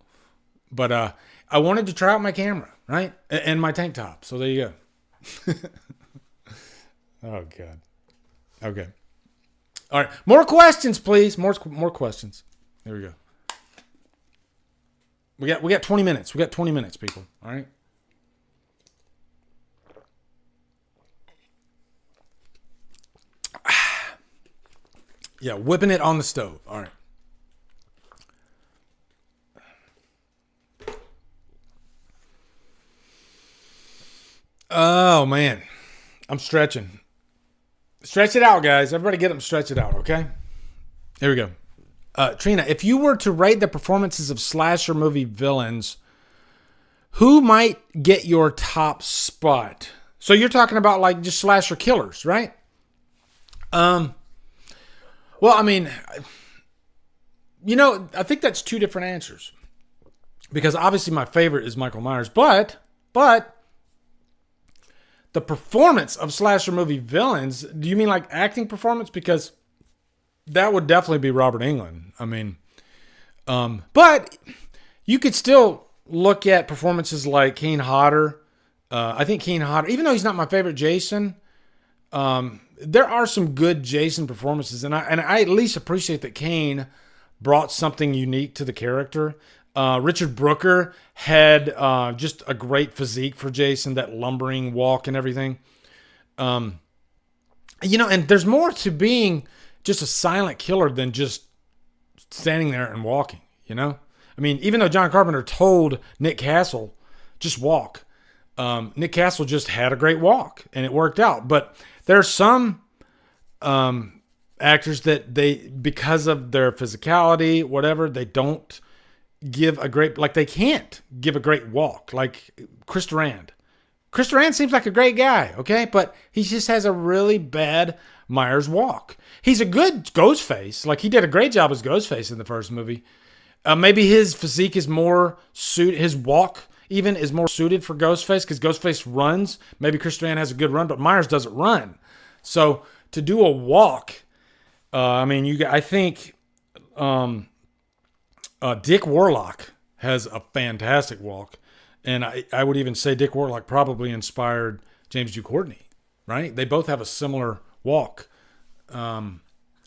But I wanted to try out my camera, right? And my tank top. So there you go. Oh, God. Okay. All right. More questions, please. More questions. There we go. We got 20 minutes. We got 20 minutes, people. All right. Yeah, whipping it on the stove. All right. Oh, man. I'm stretching. Stretch it out, guys. Everybody get them, stretch it out, okay? Here we go. Trina, if you were to rate the performances of slasher movie villains, who might get your top spot? So you're talking about just slasher killers, right? Well, I mean, I think that's two different answers. Because obviously my favorite is Michael Myers, but the performance of slasher movie villains, do you mean like acting performance? Because that would definitely be Robert Englund. I mean, but you could still look at performances like Kane Hodder. I think Kane Hodder, even though he's not my favorite Jason, there are some good Jason performances, and I at least appreciate that Kane brought something unique to the character. Richard Brooker had just a great physique for Jason, that lumbering walk and everything. And there's more to being just a silent killer than just standing there and walking, I mean, even though John Carpenter told Nick Castle, just walk, Nick Castle just had a great walk, and it worked out. But there are some actors that because of their physicality, whatever, they don't give a great, they can't give a great walk. Like Chris Durand. Chris Durand seems like a great guy, okay? But he just has a really bad Myers walk. He's a good Ghostface. He did a great job as Ghostface in the first movie. Maybe his physique is more suited, his walk even is more suited for Ghostface because Ghostface runs. Maybe Chris Durand has a good run, but Myers doesn't run. So to do a walk, I think Dick Warlock has a fantastic walk. And I would even say Dick Warlock probably inspired James Dew Courtney, right? They both have a similar walk.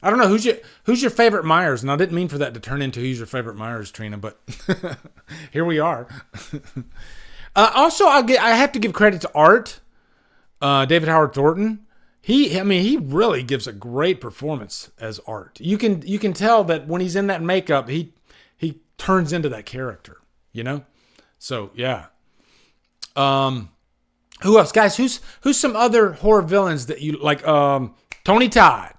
I don't know, who's your favorite Myers? And I didn't mean for that to turn into who's your favorite Myers, Trina, but here we are. Also, I have to give credit to Art, David Howard Thornton. He really gives a great performance as Art. You can tell that when he's in that makeup, he turns into that character, So yeah. Who else, guys? Who's some other horror villains that you like? Tony Todd,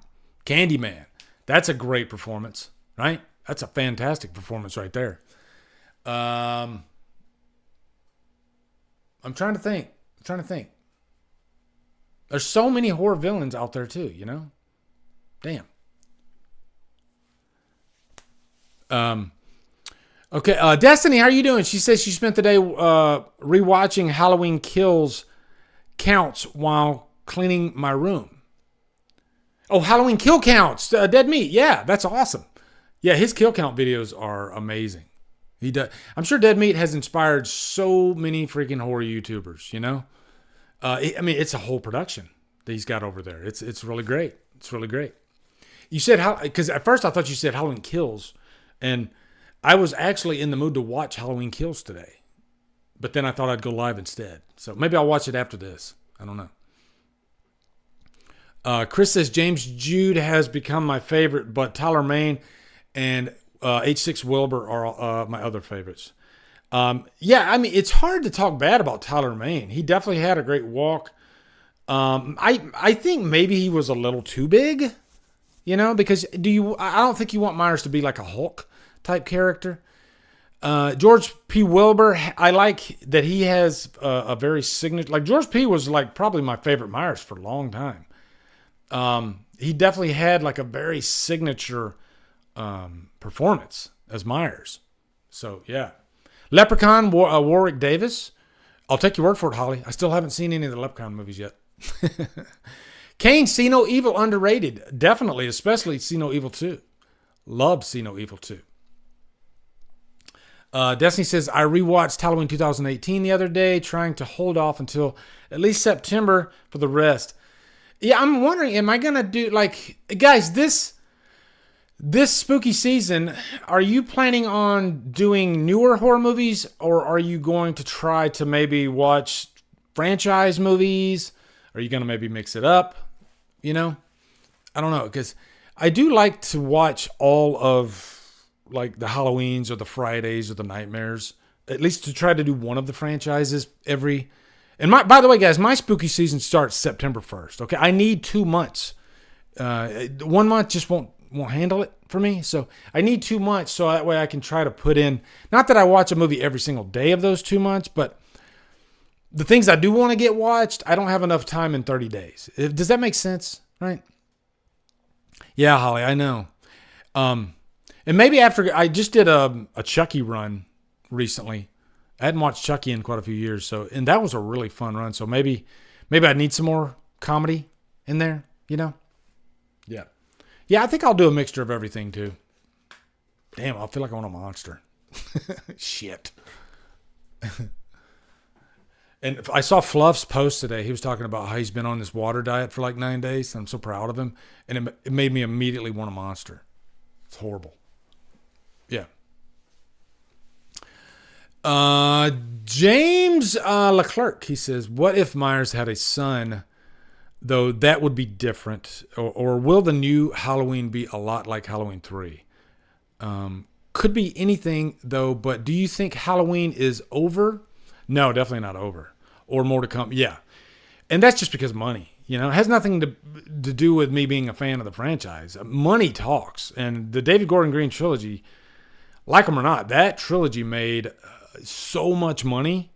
Candyman. That's a great performance, right? That's a fantastic performance right there. I'm trying to think. There's so many horror villains out there too, Damn. Okay, Destiny, how are you doing? She says she spent the day rewatching Halloween Kills counts while cleaning my room. Oh, Halloween kill counts. Dead Meat. Yeah, that's awesome. Yeah, his kill count videos are amazing. He does. I'm sure Dead Meat has inspired so many freaking horror YouTubers, you know? I mean, it's a whole production that he's got over there. It's really great. It's really great. You said how, because at first I thought you said Halloween Kills, and I was actually in the mood to watch Halloween Kills today, but then I thought I'd go live instead. So maybe I'll watch it after this. I don't know. Chris says James Jude has become my favorite, but Tyler Mane and H6 Wilbur are my other favorites. Yeah, I mean, it's hard to talk bad about Tyler Mane. He definitely had a great walk. I think maybe he was a little too big, you know, because I don't think you want Myers to be like a Hulk type character. George P. Wilbur, I like that he has a very signature, like George P. was like probably my favorite Myers for a long time. He definitely had like a very signature performance as Myers. So yeah. Leprechaun, Warwick Davis. I'll take your word for it, Holly. I still haven't seen any of the Leprechaun movies yet. Kane, See No Evil, underrated. Definitely, especially See No Evil 2. Loved See No Evil 2. Destiny says, I rewatched Halloween 2018 the other day, trying to hold off until at least September for the rest. Yeah, I'm wondering, am I going to do, like, guys, this spooky season, are you planning on doing newer horror movies, or are you going to try to maybe watch franchise movies? Are you going to maybe mix it up? You know? I don't know, because I do like to watch all of, like, the Halloweens or the Fridays or the Nightmares, at least to try to do one of the franchises every... And by the way, guys, my spooky season starts September 1st, okay? I need 2 months. 1 month just won't handle it for me. So I need 2 months so that way I can try to put in, not that I watch a movie every single day of those 2 months, but the things I do want to get watched, I don't have enough time in 30 days. Does that make sense? Right? Yeah, Holly, I know. And maybe after, I just did a Chucky run recently. I hadn't watched Chucky in quite a few years. So, and that was a really fun run. So maybe I need some more comedy in there, you know? Yeah. Yeah, I think I'll do a mixture of everything too. Damn, I feel like I want a monster. Shit. And I saw Fluff's post today. He was talking about how he's been on this water diet for like 9 days. I'm so proud of him. And it made me immediately want a monster. It's horrible. Yeah. James Leclerc, he says, what if Myers had a son, though that would be different? Or will the new Halloween be a lot like Halloween 3? Could be anything, though, but do you think Halloween is over? No, definitely not over. Or more to come. Yeah. And that's just because money. You know, it has nothing to do with me being a fan of the franchise. Money talks. And the David Gordon Green trilogy, like them or not, that trilogy made so much money.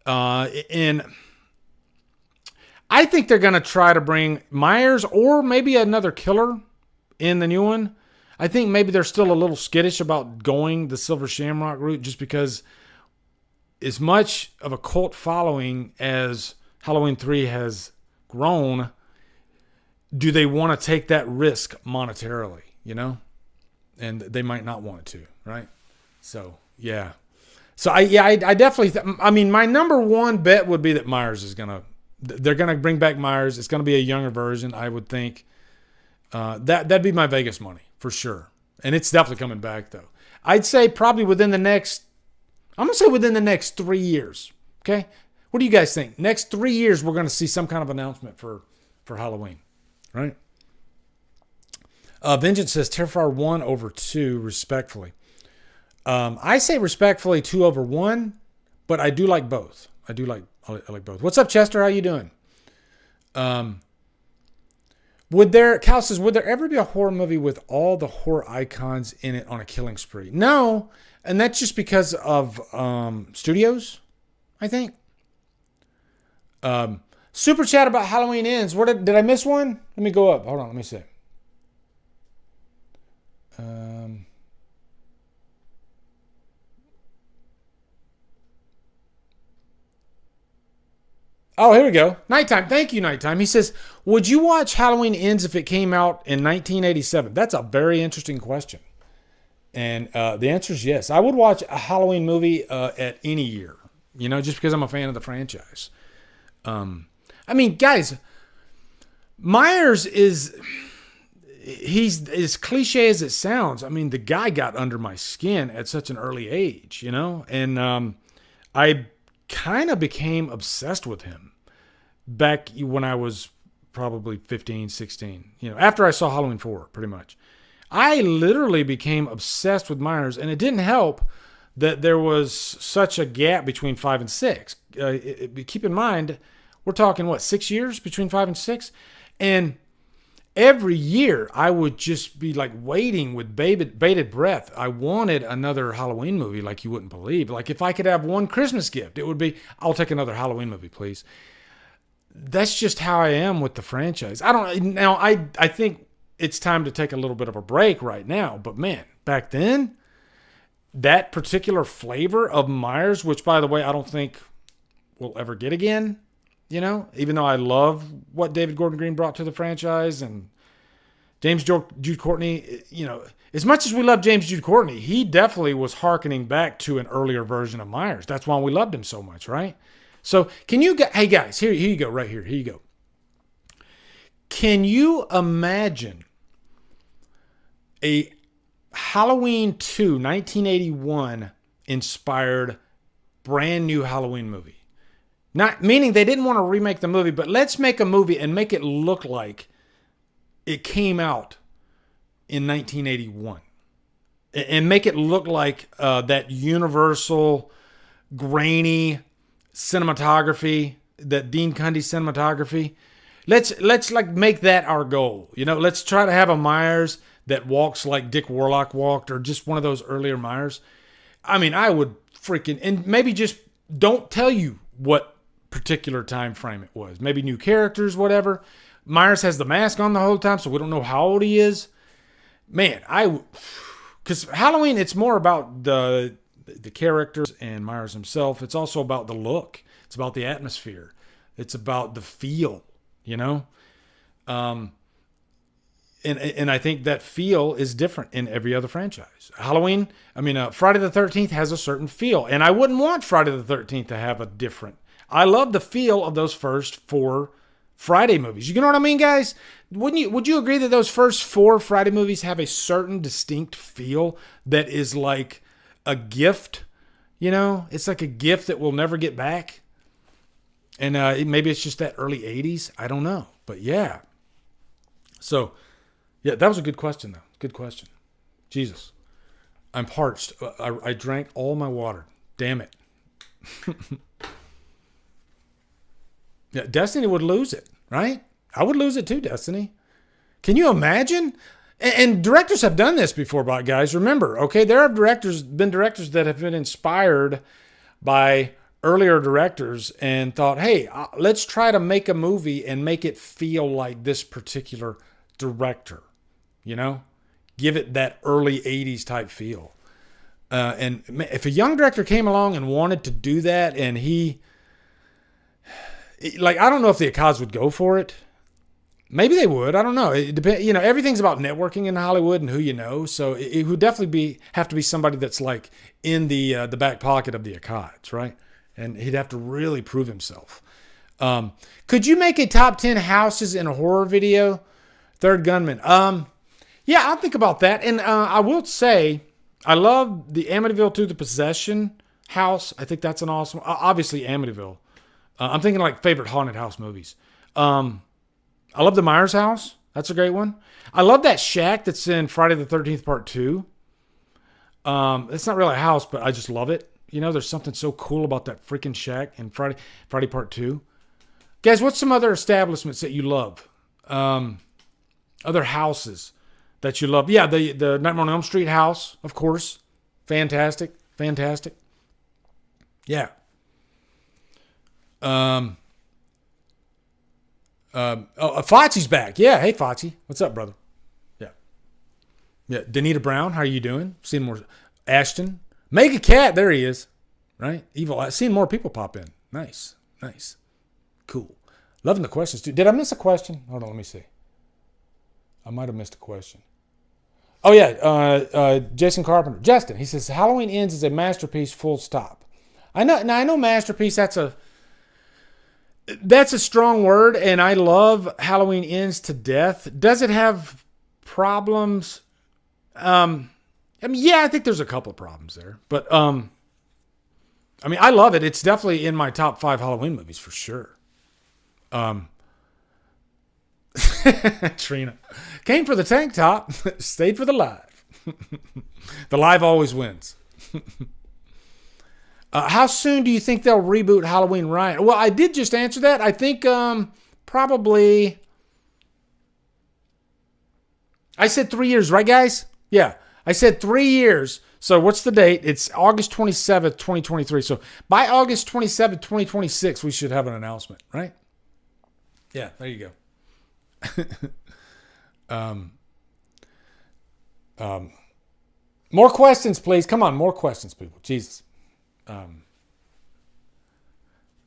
And I think they're going to try to bring Myers or maybe another killer in the new one. I think maybe they're still a little skittish about going the Silver Shamrock route just because as much of a cult following as Halloween 3 has grown, do they want to take that risk monetarily, you know? And they might not want to, right? So, yeah. So, I definitely, I mean, my number one bet would be that Myers is going to, they're going to bring back Myers. It's going to be a younger version, I would think. That'd be my Vegas money, for sure. And it's definitely coming back, though. I'd say probably within the next 3 years, okay? What do you guys think? Next 3 years, we're going to see some kind of announcement for Halloween, right? Vengeance says Terrifier 1 over 2, respectfully. I say respectfully 2 over 1, but I do like both. I like both. What's up, Chester? How you doing? Cal says, would there ever be a horror movie with all the horror icons in it on a killing spree? No, and that's just because of studios, I think. Super chat about Halloween Ends. Did I miss one? Let me go up. Hold on, let me see. Oh, here we go. Nighttime. Thank you, Nighttime. He says, would you watch Halloween Ends if it came out in 1987? That's a very interesting question. And the answer is yes. I would watch a Halloween movie at any year, just because I'm a fan of the franchise. I mean, guys, Myers he's as cliche as it sounds. I mean, the guy got under my skin at such an early age, and I kind of became obsessed with him back when I was probably 15, 16, after I saw Halloween 4, pretty much. I literally became obsessed with Myers, and it didn't help that there was such a gap between 5 and 6. Keep in mind, we're talking, 6 years between 5 and 6? And every year, I would just be like waiting with bated breath. I wanted another Halloween movie like you wouldn't believe. Like if I could have one Christmas gift, it would be, I'll take another Halloween movie, please. That's just how I am with the franchise. I think it's time to take a little bit of a break right now. But man, back then, that particular flavor of Myers, which by the way, I don't think we'll ever get again, even though I love what David Gordon Green brought to the franchise and James Jude Courtney, as much as we love James Jude Courtney, he definitely was hearkening back to an earlier version of Myers. That's why we loved him so much, right? So hey guys, here you go, right here. Here you go. Can you imagine a Halloween 2, 1981 inspired brand new Halloween movie? Not meaning they didn't want to remake the movie, but let's make a movie and make it look like it came out in 1981. And make it look like that universal, grainy cinematography, that Dean Cundy cinematography. Let's like make that our goal. Let's try to have a Myers that walks like Dick Warlock walked, or just one of those earlier Myers. I mean, I would and maybe just don't tell you what particular time frame it was. Maybe new characters, whatever. Myers has the mask on the whole time, so we don't know how old he is. Man, because Halloween, it's more about the characters and Myers himself. It's also about the look. It's about the atmosphere. It's about the feel, And I think that feel is different in every other franchise. Halloween, Friday the 13th has a certain feel. And I wouldn't want Friday the 13th to have a different. I love the feel of those first 4 Friday movies. You know what I mean, guys? Would you agree that those first 4 Friday movies have a certain distinct feel that is like a gift? It's like a gift that we'll never get back. And maybe it's just that early 80s. I don't know. But yeah. So, yeah, that was a good question, though. Good question. Jesus. I'm parched. I drank all my water. Damn it. Yeah, Destiny would lose it, right? I would lose it too, Destiny. Can you imagine? And directors have done this before, guys. Remember, okay, there have been directors that have been inspired by earlier directors and thought, hey, let's try to make a movie and make it feel like this particular director, give it that early 80s type feel. And if a young director came along and wanted to do that, and I don't know if the Akads would go for it. Maybe they would. I don't know. It depends. Everything's about networking in Hollywood and who you know. So it would definitely have to be somebody that's like in the back pocket of the Akads, right? And he'd have to really prove himself. Could you make a top 10 houses in a horror video? Third Gunman. Yeah, I'll think about that. And I will say, I love the Amityville 2, The Possession house. I think that's an awesome. Obviously, Amityville. I'm thinking like favorite haunted house movies. I love the Myers house. That's a great one. I love that shack that's in Friday the 13th Part 2. It's not really a house, but I just love it. There's something so cool about that freaking shack in Friday Part 2. Guys, what's some other establishments that you love? Other houses that you love? Yeah, the Nightmare on Elm Street house, of course. Fantastic. Yeah. Fozzie's back. Yeah, hey Fozzie. What's up, brother? Yeah. Danita Brown, how are you doing? Seeing more. Ashton. Mega Cat, there he is. Right? Evil. I've seen more people pop in. Nice. Cool. Loving the questions, too. Did I miss a question? Hold on, let me see. I might have missed a question. Oh, yeah. Jason Carpenter. Justin, he says, Halloween Ends is a masterpiece, full stop. I know masterpiece, that's a strong word, and I love Halloween Ends to death. Does it have problems? Yeah, I think there's a couple of problems there. But, I love it. It's definitely in my top 5 Halloween movies for sure. Trina. Came for the tank top, stayed for the live. The live always wins. How soon do you think they'll reboot Halloween Riot? Well, I did just answer that. I think probably... I said 3 years, right, guys? Yeah, I said 3 years. So what's the date? It's August 27th, 2023. So by August 27th, 2026, we should have an announcement, right? Yeah, there you go. More questions, please. Come on, more questions, people. Jesus.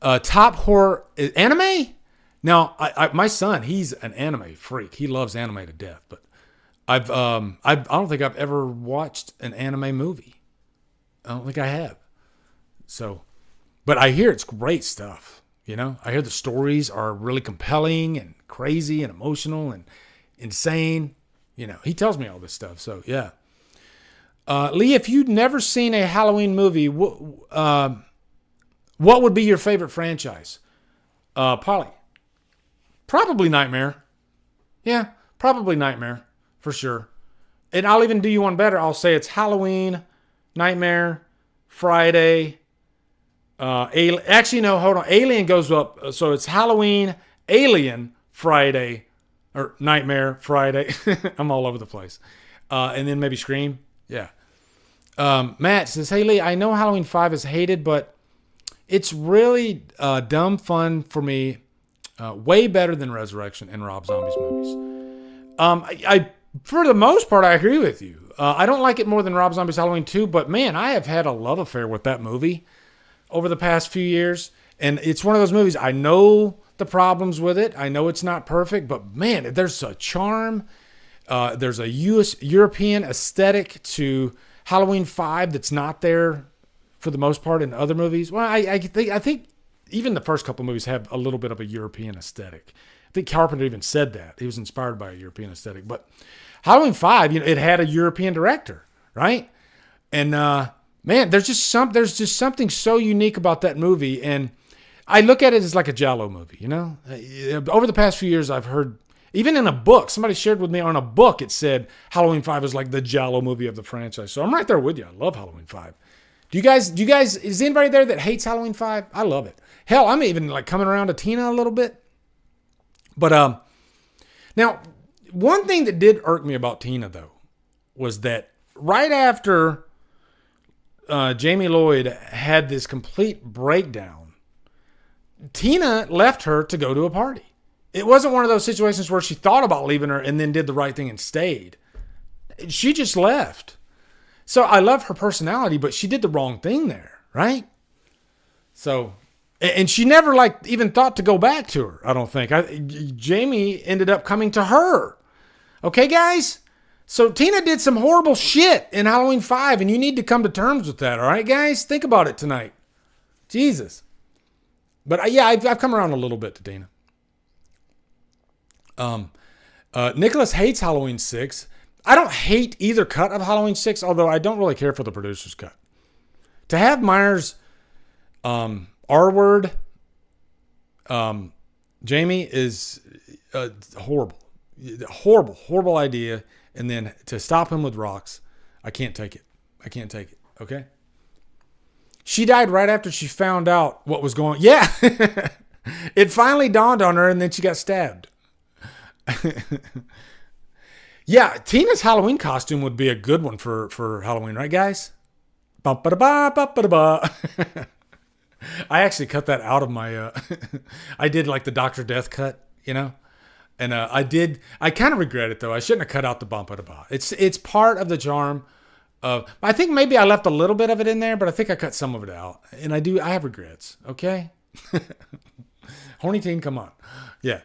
Top horror anime? Now, my son, he's an anime freak. He loves anime to death, but I don't think I've ever watched an anime movie. I don't think I have. So, but I hear it's great stuff. You know, I hear the stories are really compelling and crazy and emotional and insane. You know, he tells me all this stuff. So, yeah. Lee, if you'd never seen a Halloween movie, what would be your favorite franchise? Polly. Probably Nightmare. Yeah, probably Nightmare. For sure. And I'll even do you one better. I'll say it's Halloween, Nightmare, Friday. Actually, no, hold on. Alien goes up. So it's Halloween, Alien, Friday, or Nightmare, Friday. I'm all over the place. And then maybe Scream. Yeah. Matt says, hey, Lee, I know Halloween 5 is hated, but it's really dumb fun for me. Way better than Resurrection and Rob Zombie's movies. I for the most part, I agree with you. I don't like it more than Rob Zombie's Halloween 2, but man, I have had a love affair with that movie over the past few years. And it's one of those movies, I know the problems with it. I know it's not perfect, but man, there's a charm. There's a European aesthetic to Halloween 5 that's not there for the most part in other movies. Well, I think even the first couple movies have a little bit of a European aesthetic. I think Carpenter even said that. He was inspired by a European aesthetic. But Halloween 5, it had a European director, right? And man, there's just something so unique about that movie. And I look at it as like a Giallo movie, you know? Over the past few years, I've heard, even in a book, somebody shared with me on a book, it said Halloween 5 is like the Giallo movie of the franchise. So I'm right there with you. I love Halloween 5. Do you guys, is anybody there that hates Halloween 5? I love it. Hell, I'm even like coming around to Tina a little bit. But now, one thing that did irk me about Tina, though, was that right after Jamie Lloyd had this complete breakdown, Tina left her to go to a party. It wasn't one of those situations where she thought about leaving her and then did the right thing and stayed. She just left. So I love her personality, but she did the wrong thing there, right? So... And she never even thought to go back to her, I don't think. Jamie ended up coming to her. Okay, guys? So Tina did some horrible shit in Halloween 5, and you need to come to terms with that, all right, guys? Think about it tonight. Jesus. But yeah, I've come around a little bit to Tina. Nicholas hates Halloween 6. I don't hate either cut of Halloween 6, although I don't really care for the producer's cut. To have Myers... R-word, Jamie is horrible idea. And then to stop him with rocks, I can't take it. Okay. She died right after she found out what was going on. Yeah. It finally dawned on her and then she got stabbed. Yeah. Tina's Halloween costume would be a good one for Halloween, right, guys? Ba-ba-da-ba, ba-ba-da-ba. I actually cut that out of my, I did like the Dr. Death cut, you know? And I kind of regret it though. I shouldn't have cut out the bump-a-da-ba. It's part of the charm of, I think maybe I left a little bit of it in there, but I think I cut some of it out. And I have regrets, okay? Horny teen, come on. Yeah.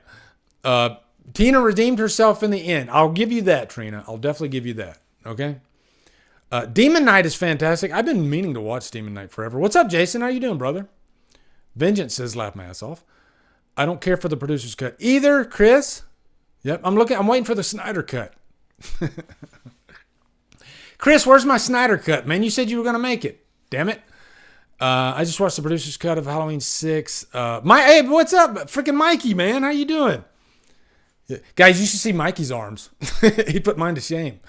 Tina redeemed herself in the end. I'll give you that, Trina. I'll definitely give you that. Okay? Demon Knight is fantastic. I've been meaning to watch Demon Knight forever. What's up, Jason? How you doing, brother? Vengeance says, laugh my ass off. I don't care for the producer's cut either, Chris. Yep, I'm waiting for the Snyder cut. Chris, where's my Snyder cut, man? You said you were going to make it. Damn it. I just watched the producer's cut of Halloween 6. Hey, what's up? Freaking Mikey, man. How you doing? Yeah. Guys, you should see Mikey's arms. He put mine to shame.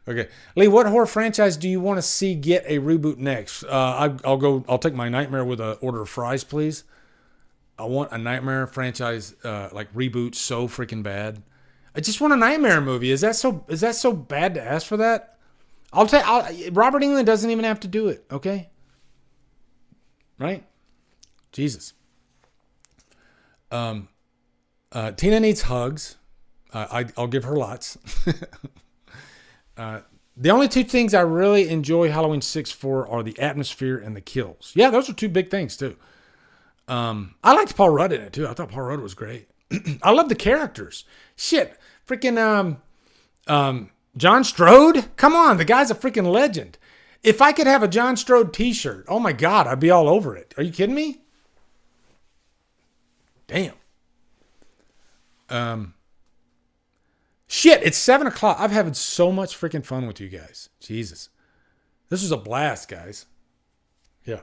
Okay. Lee, what horror franchise do you want to see get a reboot next? I'll take my Nightmare with an order of fries, please. I want a Nightmare franchise like reboot so freaking bad. I just want a Nightmare movie. Is that so bad to ask for that? Robert Englund doesn't even have to do it, okay? Right? Jesus. Tina needs hugs. I'll give her lots. The only two things I really enjoy Halloween 6 for are the atmosphere and the kills. Yeah, those are two big things too. I liked Paul Rudd in it too. I thought Paul Rudd was great. I love the characters. Shit, freaking John Strode. Come on, the guy's a freaking legend. If I could have a John Strode T-shirt, oh my God, I'd be all over it. Are you kidding me? Damn. Shit, it's 7 o'clock. I've had so much freaking fun with you guys. Jesus. This was a blast, guys. Yeah.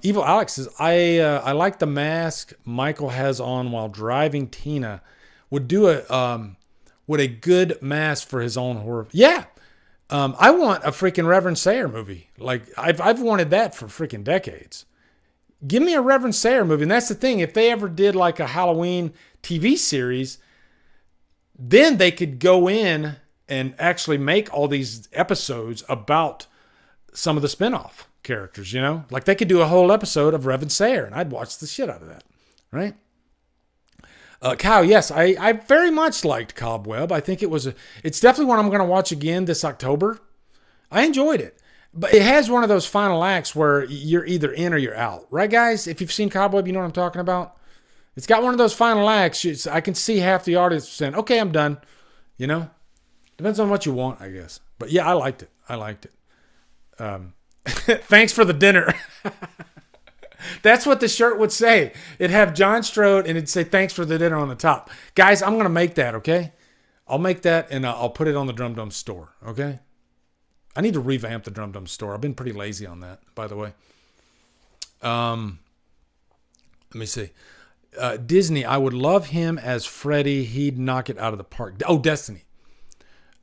Evil Alex says, I like the mask Michael has on while driving Tina. Would a good mask for his own horror. Yeah. I want a freaking Reverend Sayer movie. Like, I've wanted that for freaking decades. Give me a Reverend Sayer movie. And that's the thing. If they ever did like a Halloween TV series, then they could go in and actually make all these episodes about some of the spinoff characters, you know? Like they could do a whole episode of Reverend Sayer, and I'd watch the shit out of that, right? Kyle, yes, I very much liked Cobweb. I think it's definitely one I'm going to watch again this October. I enjoyed it. But it has one of those final acts where you're either in or you're out. Right, guys? If you've seen Cobweb, you know what I'm talking about? It's got one of those final acts. I can see half the audience saying, okay, I'm done. You know? Depends on what you want, I guess. But yeah, I liked it. Thanks for the dinner. That's what the shirt would say. It'd have John Strode and it'd say, thanks for the dinner on the top. Guys, I'm going to make that, okay? I'll make that and I'll put it on the Drumdums store, okay? I need to revamp the Drumdums store. I've been pretty lazy on that, by the way. Let me see. Disney, I would love him as Freddy. He'd knock it out of the park. Oh, Destiny.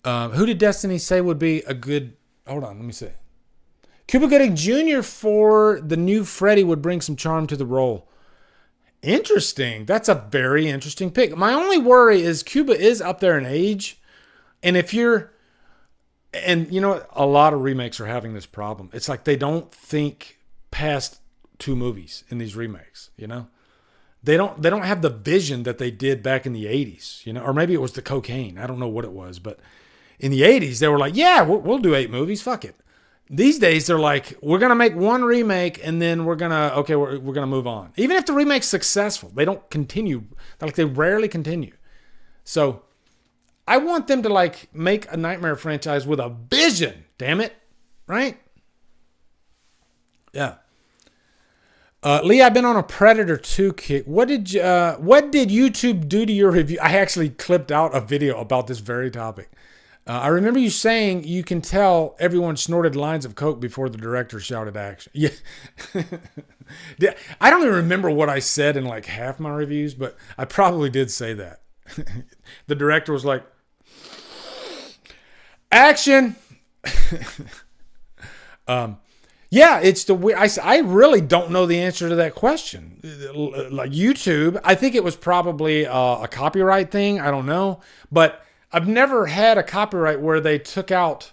Who did Destiny say would be a good... Hold on, let me see. Cuba Gooding Jr. for the new Freddy would bring some charm to the role. Interesting. That's a very interesting pick. My only worry is Cuba is up there in age. And if you're... And you know what? A lot of remakes are having this problem. It's like they don't think past 2 movies in these remakes, you know? They don't have the vision that they did back in the 80s, you know? Or maybe it was the cocaine. I don't know what it was, but in the 80s they were like, yeah, we'll do 8 movies, fuck it. These days they're like, we're going to make one remake and then we're going to move on. Even if the remake's successful, they don't continue. Like they rarely continue. So I want them to like make a Nightmare franchise with a vision, damn it. Right? Yeah. Lee, I've been on a Predator 2 kick. What did YouTube do to your review? I actually clipped out a video about this very topic. I remember you saying you can tell everyone snorted lines of coke before the director shouted action. Yeah. I don't even remember what I said in like half my reviews, but I probably did say that. The director was like, action. Yeah, it's the I really don't know the answer to that question. Like YouTube, I think it was probably a copyright thing. I don't know, but I've never had a copyright where they took out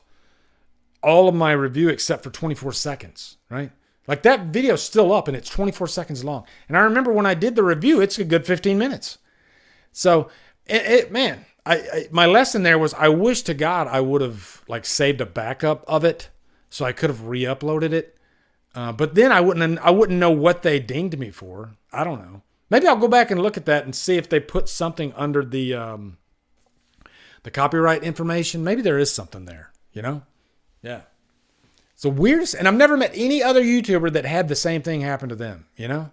all of my review except for 24 seconds, right? Like that video's still up and it's 24 seconds long. And I remember when I did the review, it's a good 15 minutes. So, man, my lesson there was I wish to God I would have like saved a backup of it so I could have re-uploaded it. But then I wouldn't know what they dinged me for. I don't know. Maybe I'll go back and look at that and see if they put something under the copyright information. Maybe there is something there, you know? Yeah. So weirdest, and I've never met any other YouTuber that had the same thing happen to them, you know?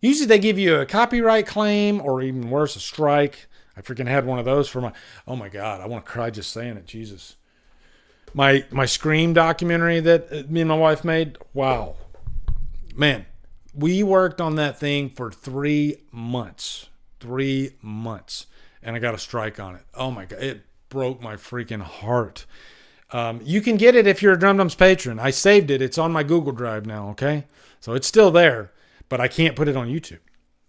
Usually they give you a copyright claim or even worse, a strike. I freaking had one of those for oh my God, I want to cry just saying it, Jesus. My Scream documentary that me and my wife made, wow. Man, we worked on that thing for 3 months. 3 months. And I got a strike on it. Oh my God, it broke my freaking heart. You can get it if you're a Drumdums patron. I saved it. It's on my Google Drive now, okay? So it's still there, but I can't put it on YouTube.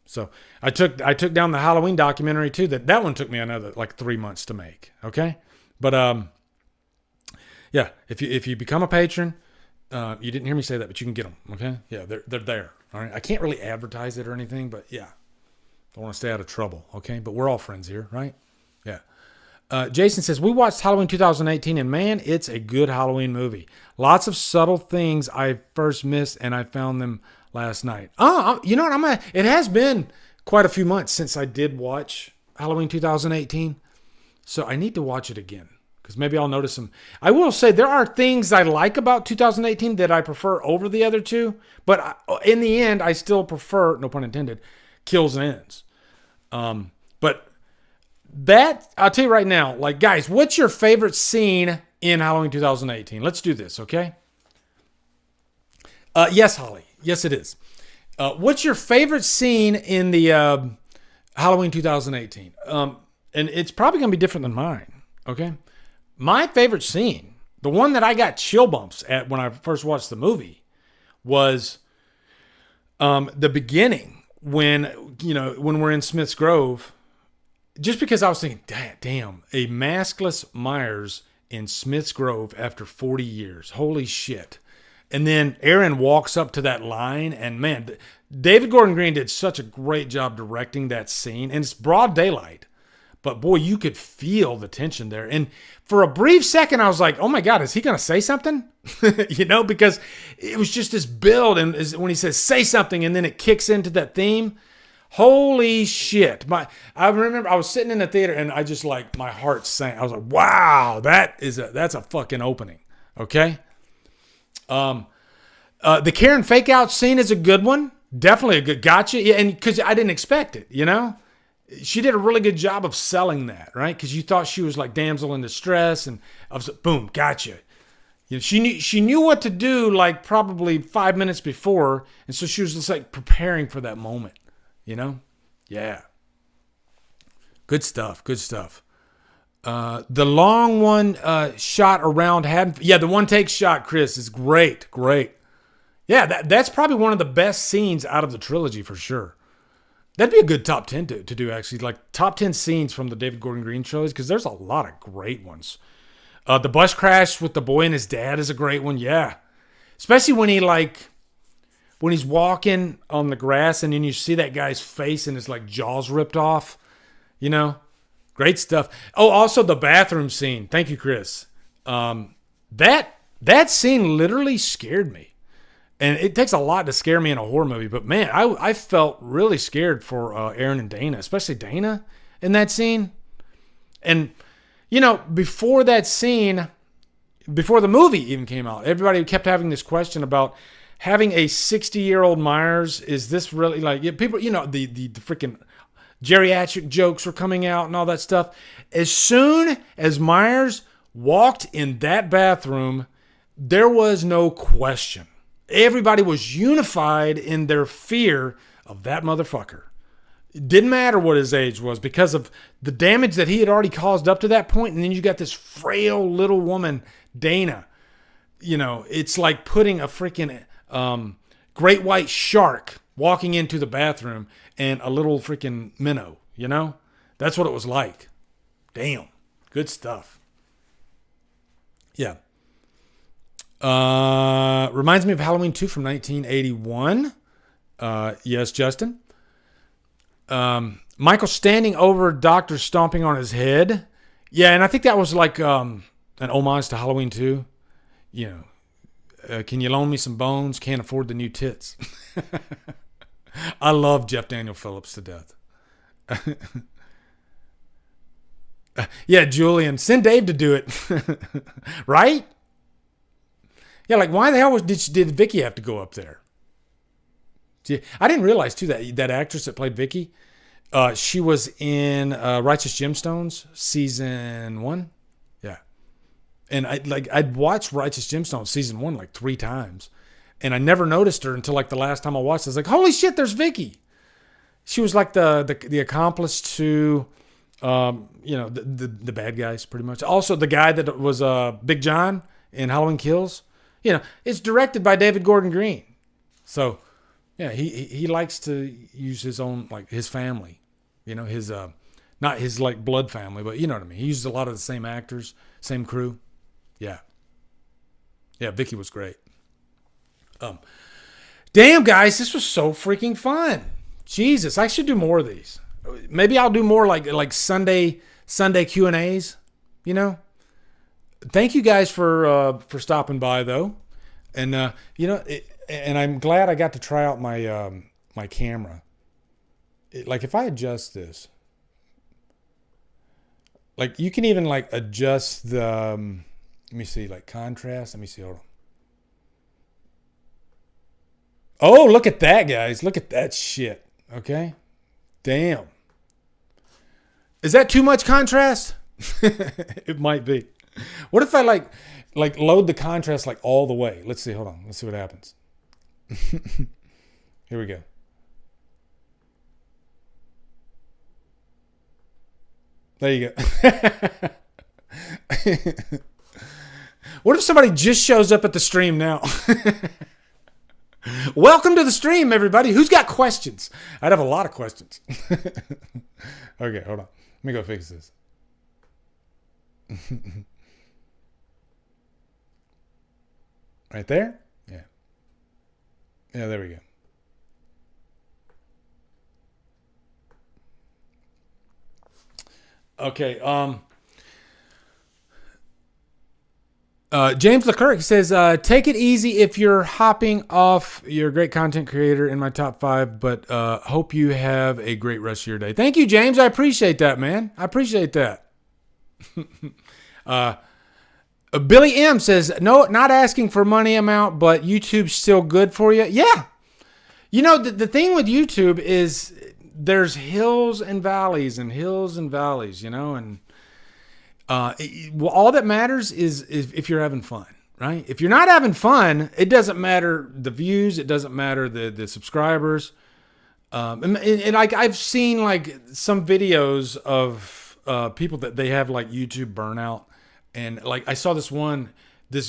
So I took down the Halloween documentary too. That one took me another like 3 months to make, okay? But yeah, if you become a patron, you didn't hear me say that, but you can get them, okay? Yeah, they're there. All right. I can't really advertise it or anything, but yeah, I want to stay out of trouble, okay? But we're all friends here, right? Yeah. Jason says, we watched Halloween 2018, and man, it's a good Halloween movie. Lots of subtle things I first missed, and I found them last night. You know what? It has been quite a few months since I did watch Halloween 2018, so I need to watch it again, because maybe I'll notice them. I will say there are things I like about 2018 that I prefer over the other two, but in the end, I still prefer, no pun intended, kills and ends. But that, I'll tell you right now, like, guys, what's your favorite scene in Halloween 2018? Let's do this, okay? Yes, Holly. Yes, it is. What's your favorite scene in the Halloween 2018? And it's probably going to be different than mine, okay? My favorite scene, the one that I got chill bumps at when I first watched the movie, was the beginning when we're in Smith's Grove. Just because I was thinking, damn, a maskless Myers in Smith's Grove after 40 years. Holy shit. And then Aaron walks up to that line, and man, David Gordon Green did such a great job directing that scene. And it's broad daylight. But boy, you could feel the tension there. And for a brief second, I was like, oh my God, is he going to say something? Because it was just this build. And when he says, say something, and then it kicks into that theme. Holy shit. I remember I was sitting in the theater and I just like, my heart sank. I was like, wow, that's a fucking opening. Okay. The Karen fake out scene is a good one. Definitely a good gotcha. Yeah. And cause I didn't expect it, she did a really good job of selling that, right? Cause you thought she was like damsel in distress, and I was like, boom, gotcha. She knew what to do like probably 5 minutes before. And so she was just like preparing for that moment. Yeah. Good stuff. The long one shot around the one take shot, Chris, is great. Yeah, that's probably one of the best scenes out of the trilogy for sure. That'd be a good top 10 to do, actually, like top 10 scenes from the David Gordon Green trilogy, because there's a lot of great ones. The bus crash with the boy and his dad is a great one, yeah. Especially when he's walking on the grass and then you see that guy's face and his like jaws ripped off, great stuff. Oh, also the bathroom scene. Thank you, Chris. That scene literally scared me, and it takes a lot to scare me in a horror movie. But man, I felt really scared for Aaron and Dana, especially Dana in that scene. And before that scene, before the movie even came out, everybody kept having this question about having a 60-year-old Myers. Is this really like people? The freaking geriatric jokes were coming out and all that stuff. As soon as Myers walked in that bathroom, there was no question. Everybody was unified in their fear of that motherfucker. It didn't matter what his age was because of the damage that he had already caused up to that point. And then you got this frail little woman, Dana. It's like putting a freaking great white shark walking into the bathroom and a little freaking minnow, That's what it was like. Damn. Good stuff. Yeah. Reminds me of Halloween 2 from 1981. Yes, Justin. Michael standing over Doctor stomping on his head. Yeah, and I think that was like an homage to Halloween 2. Can you loan me some bones? Can't afford the new tits. I love Jeff Daniel Phillips to death. Yeah, Julian, send Dave to do it. Right? Yeah, like why the hell did Vicky have to go up there? See, I didn't realize too that actress that played Vicky, she was in Righteous Gemstones season 1. Yeah, and I'd watched Righteous Gemstones season 1 like 3 times, and I never noticed her until like the last time I watched it. I was like, holy shit, there's Vicky. She was like the accomplice to, the bad guys pretty much. Also the guy that was Big John in Halloween Kills. It's directed by David Gordon Green. So, yeah, he likes to use his own, like his family, his, not his like blood family, but you know what I mean? He uses a lot of the same actors, same crew. Yeah. Yeah, Vicky was great. Damn, guys, this was so freaking fun. Jesus, I should do more of these. Maybe I'll do more like Sunday Q&As, Thank you guys for stopping by though. And and I'm glad I got to try out my my camera. Like if I adjust this, like you can even like adjust the let me see, like contrast. Let me see, hold on. Oh, look at that, guys. Look at that shit. Okay. Damn. Is that too much contrast? It might be. What if I like load the contrast like all the way? Let's see. Hold on. Let's see what happens. Here we go. There you go. What if somebody just shows up at the stream now? Welcome to the stream, everybody. Who's got questions? I'd have a lot of questions. Okay, hold on. Let me go fix this. Right there? Yeah. Yeah, there we go. Okay, James Leclerc says, take it easy if you're hopping off. You're a great content creator in my top 5, but hope you have a great rest of your day. Thank you, James. I appreciate that, man. I appreciate that. Billy M says, no, not asking for money amount, but YouTube's still good for you. Yeah. The thing with YouTube is there's hills and valleys, and all that matters is if you're having fun, right? If you're not having fun, it doesn't matter the views. It doesn't matter the subscribers. And like I've seen like some videos of people that they have like YouTube burnout. And like I saw this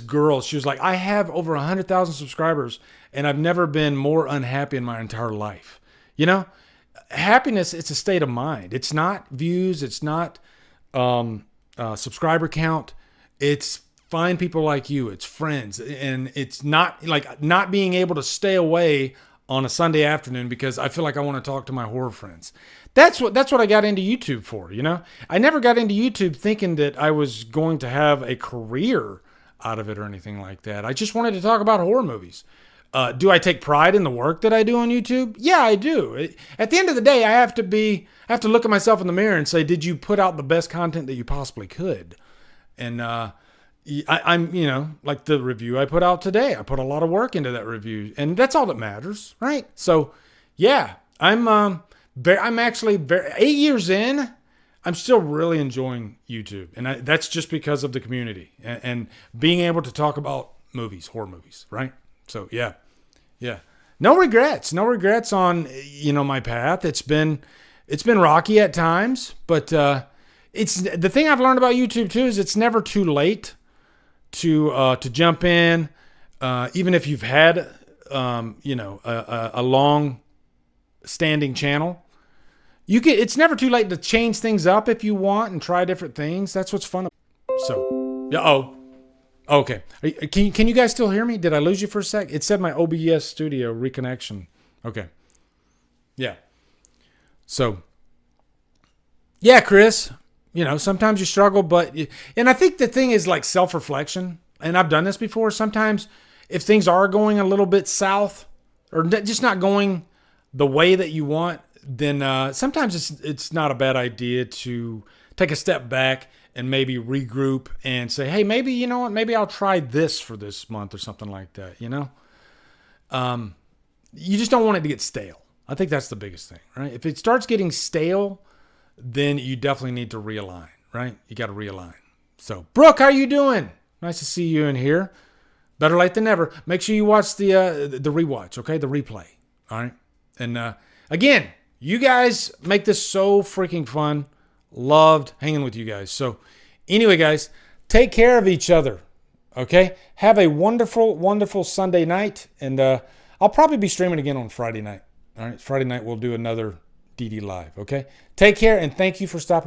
girl, she was like, I have over 100,000 subscribers and I've never been more unhappy in my entire life. Happiness, it's a state of mind. It's not views. It's not subscriber count. It's find people like you. It's friends. And it's not like not being able to stay away on a Sunday afternoon because I feel like I want to talk to my horror friends. That's what I got into YouTube for, I never got into YouTube thinking that I was going to have a career out of it or anything like that. I just wanted to talk about horror movies. Do I take pride in the work that I do on YouTube? Yeah, I do. At the end of the day, I have to look at myself in the mirror and say, did you put out the best content that you possibly could? And I'm, like the review I put out today, I put a lot of work into that review, and that's all that matters, right? So, yeah, I'm actually 8 years in. I'm still really enjoying YouTube, and that's just because of the community and being able to talk about horror movies, right? So yeah. No regrets on my path. It's been rocky at times, but it's the thing I've learned about YouTube too is it's never too late to jump in, even if you've had a long standing channel. It's never too late to change things up if you want and try different things. That's what's fun. So, yeah. Okay. Can you guys still hear me? Did I lose you for a sec? It said my OBS studio reconnection. Okay. Yeah. So, yeah, Chris, sometimes you struggle, and I think the thing is like self-reflection. And I've done this before. Sometimes if things are going a little bit south or just not going the way that you want, then sometimes it's not a bad idea to take a step back and maybe regroup and say, hey, maybe, you know what, maybe I'll try this for this month or something like that, you know? You just don't want it to get stale. I think that's the biggest thing, right? If it starts getting stale, then you definitely need to realign, right? You got to realign. So, Brooke, how you doing? Nice to see you in here. Better late than never. Make sure you watch the rewatch, okay? The replay, all right? And again, you guys make this so freaking fun. Loved hanging with you guys. So anyway, guys, take care of each other, okay? Have a wonderful, wonderful Sunday night. And I'll probably be streaming again on Friday night. All right, Friday night we'll do another DDLive, okay? Take care, and thank you for stopping